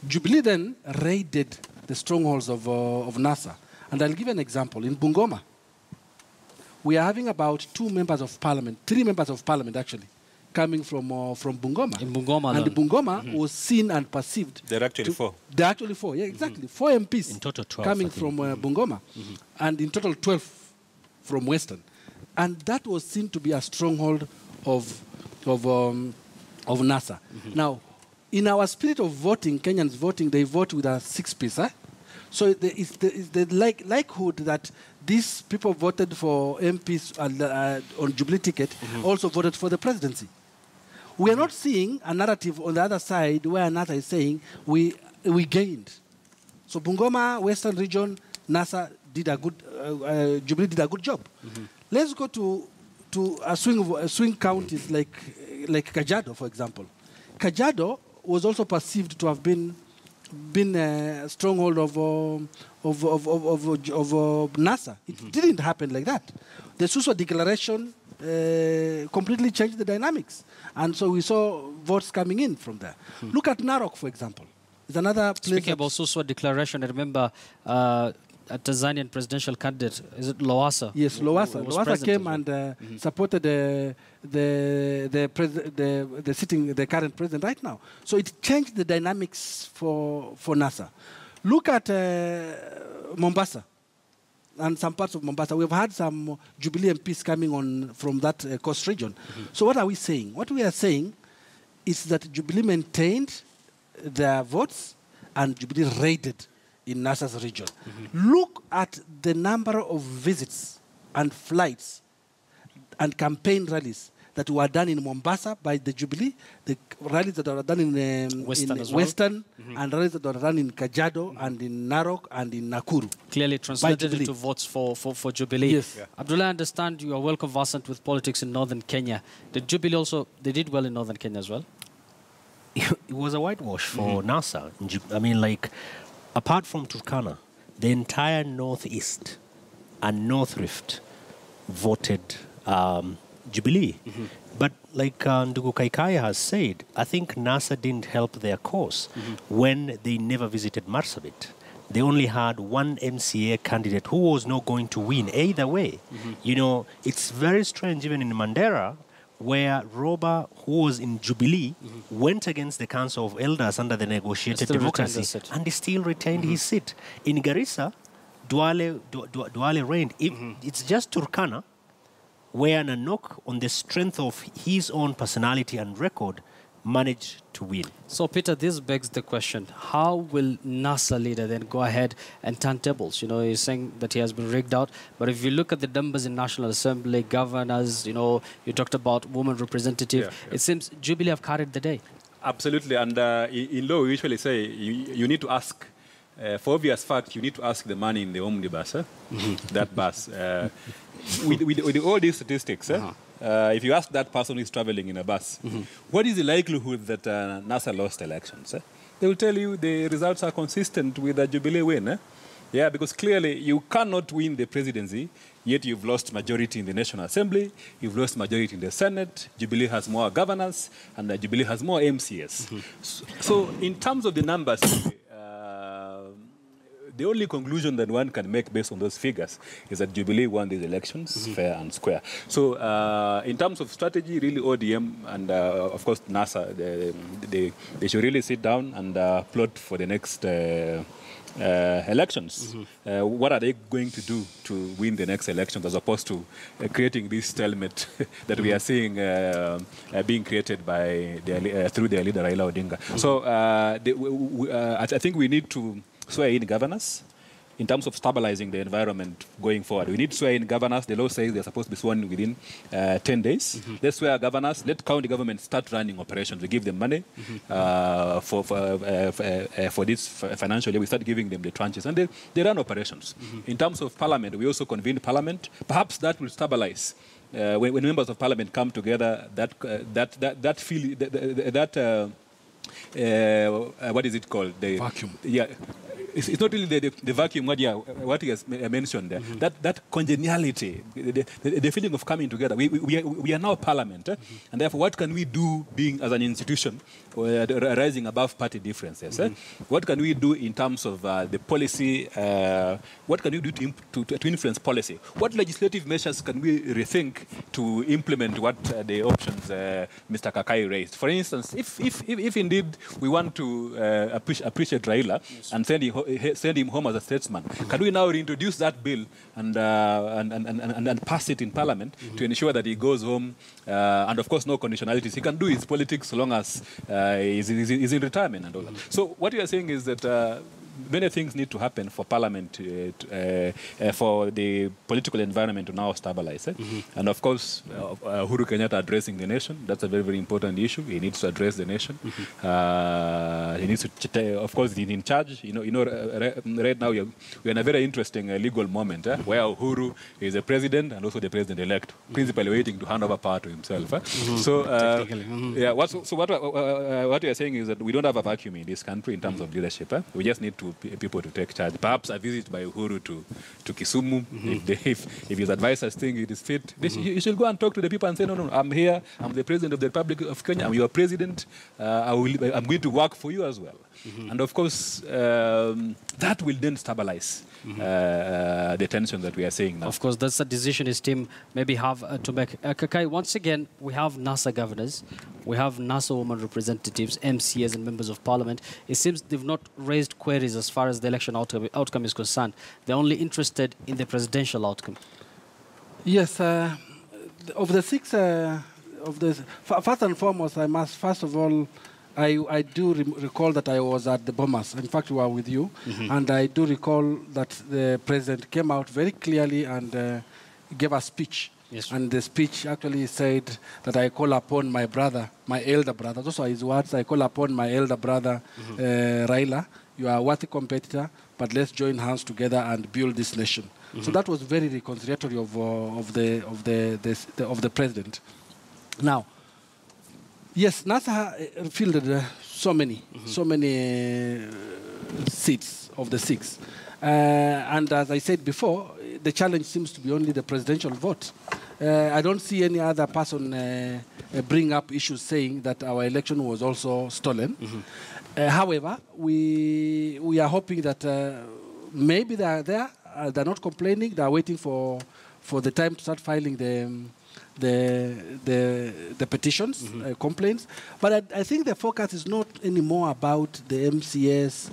Jubilee then raided the strongholds of NASA. And I'll give you an example. In Bungoma, we are having about 3 members of parliament actually, coming from Bungoma. In Bungoma and Bungoma was seen and perceived. There are actually 4. There are actually 4, yeah, exactly. 4 MPs in total 12, coming from Bungoma. And in total 12 from Western. And that was seen to be a stronghold of NASA. Now, in our spirit of voting, Kenyans voting, they vote with a 6-piece. So it's the likelihood that these people voted for MPs on Jubilee ticket also voted for the presidency. We are not seeing a narrative on the other side where NASA is saying we gained. So Bungoma, Western region, NASA did a good, Jubilee did a good job. Let's go to swing counties like Kajiado, for example. Kajiado was also perceived to have been a stronghold of NASA. It didn't happen like that. The Suso declaration completely changed the dynamics. And so we saw votes coming in from there. Look at Narok, for example. It's another place. Speaking about Suswa declaration, I remember a Tanzanian presidential candidate, is it Lowassa? Yes, Lowassa. Lowassa came well. and supported the current president right now. So it changed the dynamics for NASA. Look at Mombasa and some parts of Mombasa. We've had some Jubilee MPs coming on from that coast region. So what are we saying? What we are saying is that Jubilee maintained their votes and Jubilee raided in NASA's region. Look at the number of visits and flights and campaign rallies that were done in Mombasa by the Jubilee, the rallies that were done in Western and rallies that were done in Kajiado and in Narok and in Nakuru. Clearly translated into votes for Jubilee. Yes. Yeah. Abdullah, I understand you are well conversant with politics in northern Kenya. Did Jubilee also, they did well in northern Kenya as well? It was a whitewash for NASA. I mean, like, apart from Turkana, the entire Northeast and North Rift voted Jubilee. But like Ndugu Kaikaya has said, I think NASA didn't help their cause when they never visited Marsabit. They only had one MCA candidate who was not going to win either way. You know, it's very strange even in Mandera, where Roba, who was in Jubilee, went against the Council of Elders under the negotiated democracy, and he still retained his seat. In Garissa, Duale reigned. It's just Turkana, where Nanok, on the strength of his own personality and record, managed to win. So, Peter, this begs the question, how will NASA leader then go ahead and turn tables? You know, he's saying that he has been rigged out, but if you look at the numbers in National Assembly, governors, you know, you talked about women representative, it seems Jubilee have carried the day. Absolutely, and in law we usually say you need to ask, for obvious fact, you need to ask the man in the omnibus, that bus. With all these statistics, if you ask that person who is traveling in a bus, what is the likelihood that NASA lost elections? They will tell you the results are consistent with a Jubilee win. Yeah, because clearly you cannot win the presidency, yet you've lost majority in the National Assembly, you've lost majority in the Senate, Jubilee has more governors, and Jubilee has more MCS. So in terms of the numbers, the only conclusion that one can make based on those figures is that Jubilee won these elections fair and square. So in terms of strategy, really ODM and of course NASA, they should really sit down and plot for the next elections. What are they going to do to win the next elections as opposed to creating this stalemate that we are seeing being created by through their leader Raila Odinga. So I think we need to swear in governors in terms of stabilizing the environment going forward. We need to swear in governors. The law says they're supposed to be sworn within 10 days. Let's swear governors. Let county government start running operations. We give them money for this financial year. We start giving them the tranches, and they run operations. In terms of parliament, we also convene parliament. Perhaps that will stabilize. When members of parliament come together, what is it called? The vacuum. Yeah. It's not really the vacuum, what he has mentioned there. That congeniality, the feeling of coming together. We are now parliament, and therefore what can we do being as an institution, rising above party differences? What can we do in terms of the policy? What can we do to influence policy? What legislative measures can we rethink to implement what the options Mr. Kakai raised? For instance, if indeed we want to appreciate Raila and send him home as a statesman, can we now reintroduce that bill and pass it in Parliament to ensure that he goes home, and of course no conditionalities. He can do his politics so long as he's in retirement and all that. So what you are saying is that many things need to happen for Parliament, for the political environment to now stabilize. And of course, Uhuru Kenyatta addressing the nation, that's a very, very important issue. He needs to address the nation. He needs to, of course, he's in charge. Right now we're in a very interesting legal moment where Uhuru is the president and also the president-elect, principally waiting to hand over power to himself. So, what we are saying is that we don't have a vacuum in this country in terms of leadership. We just need people to take charge. Perhaps a visit by Uhuru to Kisumu, if his advisors think it is fit, you should go and talk to the people and say, no, I'm here, I'm the president of the Republic of Kenya, I'm your president, I'm going to work for you as well. And of course, that will then stabilize the tension that we are seeing now. Of course, that's a decision his team maybe have to make. Kakai, once again, we have NASA governors, we have NASA women representatives, MCAs and members of parliament. It seems they've not raised queries as far as the election outcome is concerned. They're only interested in the presidential outcome. Yes, of the six, first and foremost, I must, first of all, I do recall that I was at the Bomas. In fact, we were with you. And I do recall that the president came out very clearly and gave a speech. Yes. And the speech actually said that I call upon my brother, my elder brother. Those are his words. I call upon my elder brother, Raila. You are a worthy competitor, but let's join hands together and build this nation. So that was very reconciliatory of the president. Now, yes, NASA fielded so many seats of the six. And as I said before, the challenge seems to be only the presidential vote. I don't see any other person bring up issues saying that our election was also stolen. However, we are hoping that maybe they are there. They're not complaining. They are waiting for the time to start filing the petitions, complaints. But I think the focus is not anymore about the MCS,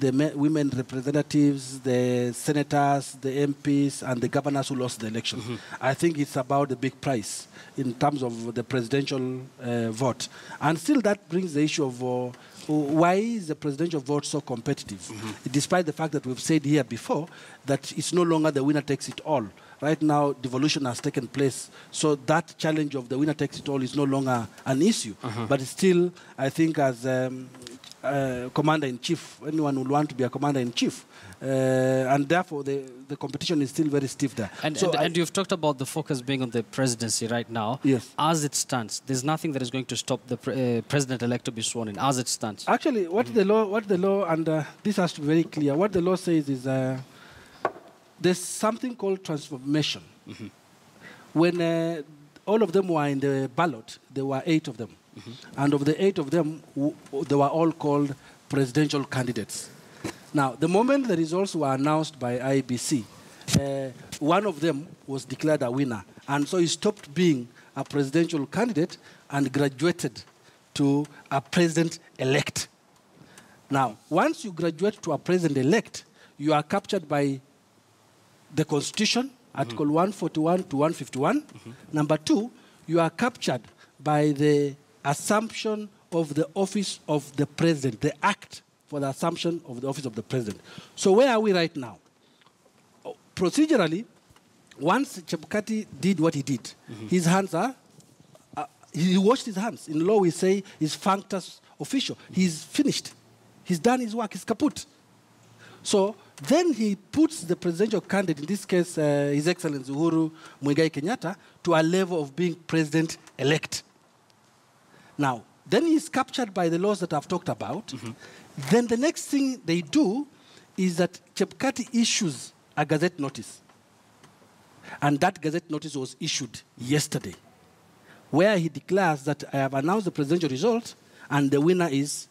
the women representatives, the senators, the MPs, and the governors who lost the election. I think it's about the big prize in terms of the presidential vote. And still that brings the issue of why is the presidential vote so competitive? Despite the fact that we've said here before that it's no longer the winner takes it all. Right now, devolution has taken place. So that challenge of the winner takes it all is no longer an issue. But still, I think as commander-in-chief, anyone would want to be a commander-in-chief. And therefore, the competition is still very stiff there. And you've talked about the focus being on the presidency right now. Yes. As it stands, there's nothing that is going to stop the president-elect to be sworn in, as it stands. Actually, what the law, and this has to be very clear, what the law says is there's something called transformation. When all of them were in the ballot, there were 8 of them. And of the 8 of them, they were all called presidential candidates. Now, the moment the results were announced by IBC, one of them was declared a winner. And so he stopped being a presidential candidate and graduated to a president-elect. Now, once you graduate to a president-elect, you are captured by the Constitution, Article 141 to 151. Number 2, you are captured by the assumption of the office of the president, the act for the assumption of the office of the president. So where are we right now? Procedurally, once Chebukati did what he did, his hands are, he washed his hands. In law, we say he's functus official. He's finished. He's done his work. He's kaput. So then he puts the presidential candidate, in this case, His Excellency Uhuru Muigai Kenyatta, to a level of being president-elect. Now, then he's captured by the laws that I've talked about. Then the next thing they do is that Chebukati issues a gazette notice. And that gazette notice was issued yesterday, where he declares that I have announced the presidential result, and the winner is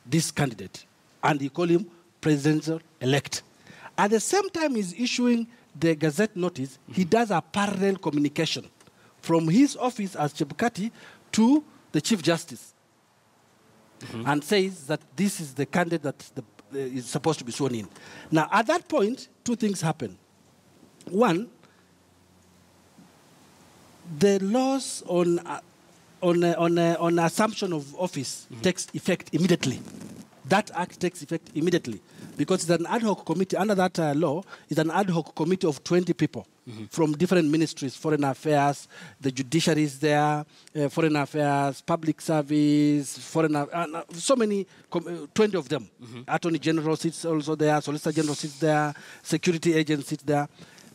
this candidate. And he call him presidential-elect. At the same time he's issuing the gazette notice, he does a parallel communication from his office as Chebukati to the Chief Justice and says that this is the candidate that is supposed to be sworn in. Now, at that point, 2 things happen. One, the laws on assumption of office takes effect immediately. That act takes effect immediately because it's an ad hoc committee. Under that law, it's an ad hoc committee of 20 people from different ministries, foreign affairs, the judiciary is there, foreign affairs, public service, so many, 20 of them. Attorney General sits also there, Solicitor General sits there, security agent sits there.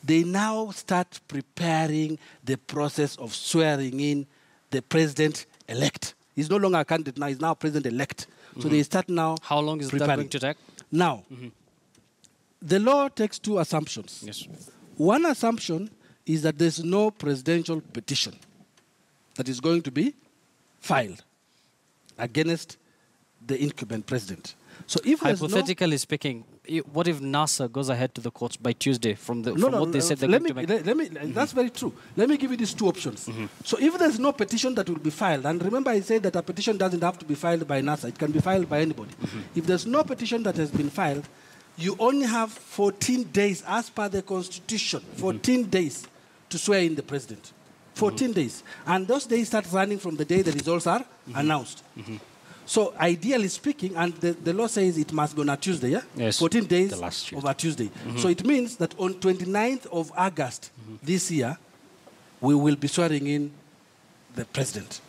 They now start preparing the process of swearing in the president-elect. He's no longer a candidate now, he's now president-elect. So they start now. How long is that going to take? Now, the law takes 2 assumptions. Yes. One assumption is that there's no presidential petition that is going to be filed against the incumbent president. So if hypothetically speaking, what if NASA goes ahead to the courts by Tuesday from what they said they're going to make? That's very true. Let me give you these two options. So if there's no petition that will be filed, and remember I said that a petition doesn't have to be filed by NASA, it can be filed by anybody. If there's no petition that has been filed, you only have 14 days as per the Constitution, 14 days to swear in the president. 14 days. And those days start running from the day the results are announced. So ideally speaking, and the law says it must be on a Tuesday, yeah? Yes. 14 days of a Tuesday. So it means that on 29th of August this year, we will be swearing in the president.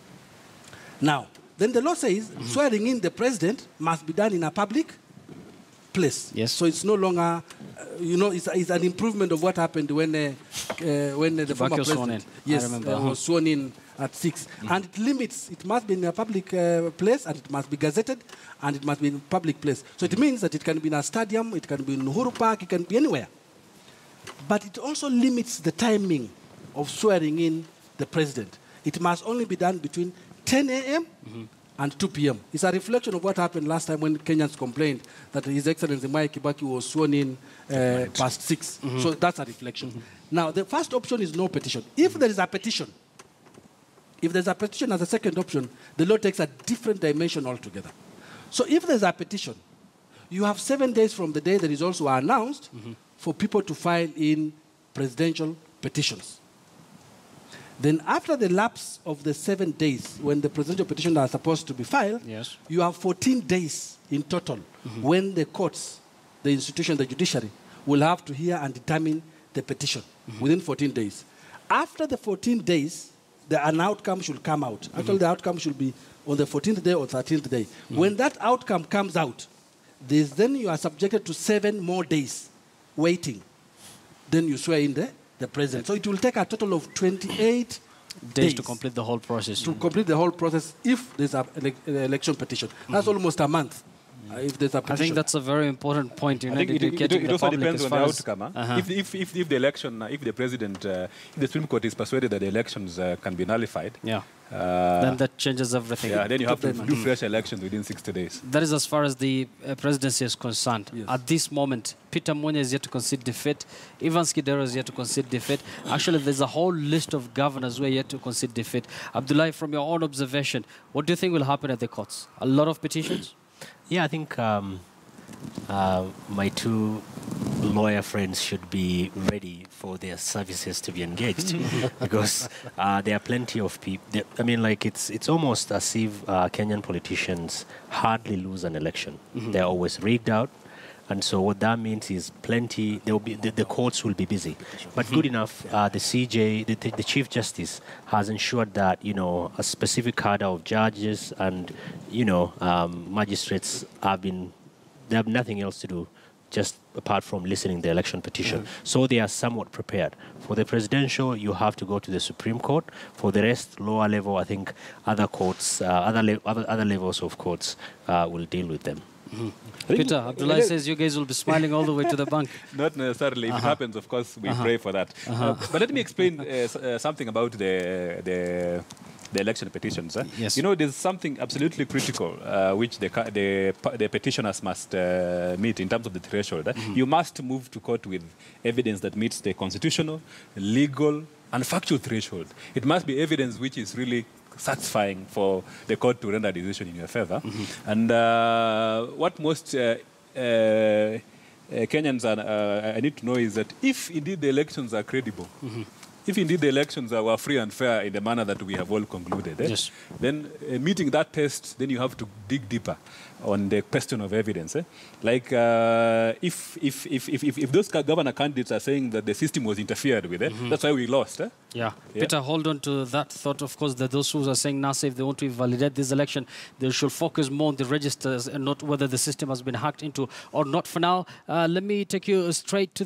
Now, then the law says swearing in the president must be done in a public place. Yes. So it's no longer, it's an improvement of what happened when the former president was sworn in at 6. And it limits, it must be in a public place, and it must be gazetted, and it must be in a public place. So it means that it can be in a stadium, it can be in Uhuru Park, it can be anywhere. But it also limits the timing of swearing in the president. It must only be done between 10 a.m. and 2 p.m. It's a reflection of what happened last time when Kenyans complained that His Excellency Kibaki was sworn in past 6. So that's a reflection. Now, the first option is no petition. If there is a petition, if there's a petition as a second option, the law takes a different dimension altogether. So if there's a petition, you have 7 days from the day the results were announced for people to file in presidential petitions. Then after the lapse of the 7 days when the presidential petitions are supposed to be filed, you have 14 days in total when the courts, the institution, the judiciary, will have to hear and determine the petition within 14 days. After the 14 days, an outcome should come out. Actually, the outcome should be on the 14th day or 13th day. When that outcome comes out, then you are subjected to 7 more days waiting. Then you swear in the president. So it will take a total of 28 days to complete the whole process. To complete the whole process if there's an election petition. That's almost a month. If there's a petition. I think that's a very important point. I think it also depends on the outcome. If the election, if the president, if the Supreme Court is persuaded that the elections can be nullified, then that changes everything. Yeah, then you have to do fresh elections within 60 days. That is as far as the presidency is concerned. At this moment, Peter Munya is yet to concede defeat. Ivan Skidero is yet to concede defeat. Actually, there's a whole list of governors who are yet to concede defeat. Abdullahi, from your own observation, what do you think will happen at the courts? A lot of petitions? Yeah, I think my two lawyer friends should be ready for their services to be engaged because there are plenty of people. I mean, like it's almost as if Kenyan politicians hardly lose an election. They're always rigged out. And so what that means is plenty, there will be, the courts will be busy. But good enough, the CJ, the Chief Justice has ensured that, a specific cadre of judges and, magistrates they have nothing else to do just apart from listening to the election petition. So they are somewhat prepared. For the presidential, you have to go to the Supreme Court. For the rest, lower level, I think other courts, other levels of courts will deal with them. Peter, Abdullah says you guys will be smiling all the way to the bank. Not necessarily. If it happens, of course, we pray for that. But let me explain something about the election petitions. Yes. There's something absolutely critical which the petitioners must meet in terms of the threshold. You must move to court with evidence that meets the constitutional, legal, and factual threshold. It must be evidence which is really satisfying for the court to render a decision in your favor. And what most Kenyans I need to know is that if indeed the elections are credible, if indeed the elections were free and fair in the manner that we have all concluded, then meeting that test, then you have to dig deeper on the question of evidence. Like if those governor candidates are saying that the system was interfered with, that's why we lost. Peter, hold on to that thought. Of course, that those who are saying NASA, if they want to validate this election, they should focus more on the registers and not whether the system has been hacked into or not. For now, let me take you straight to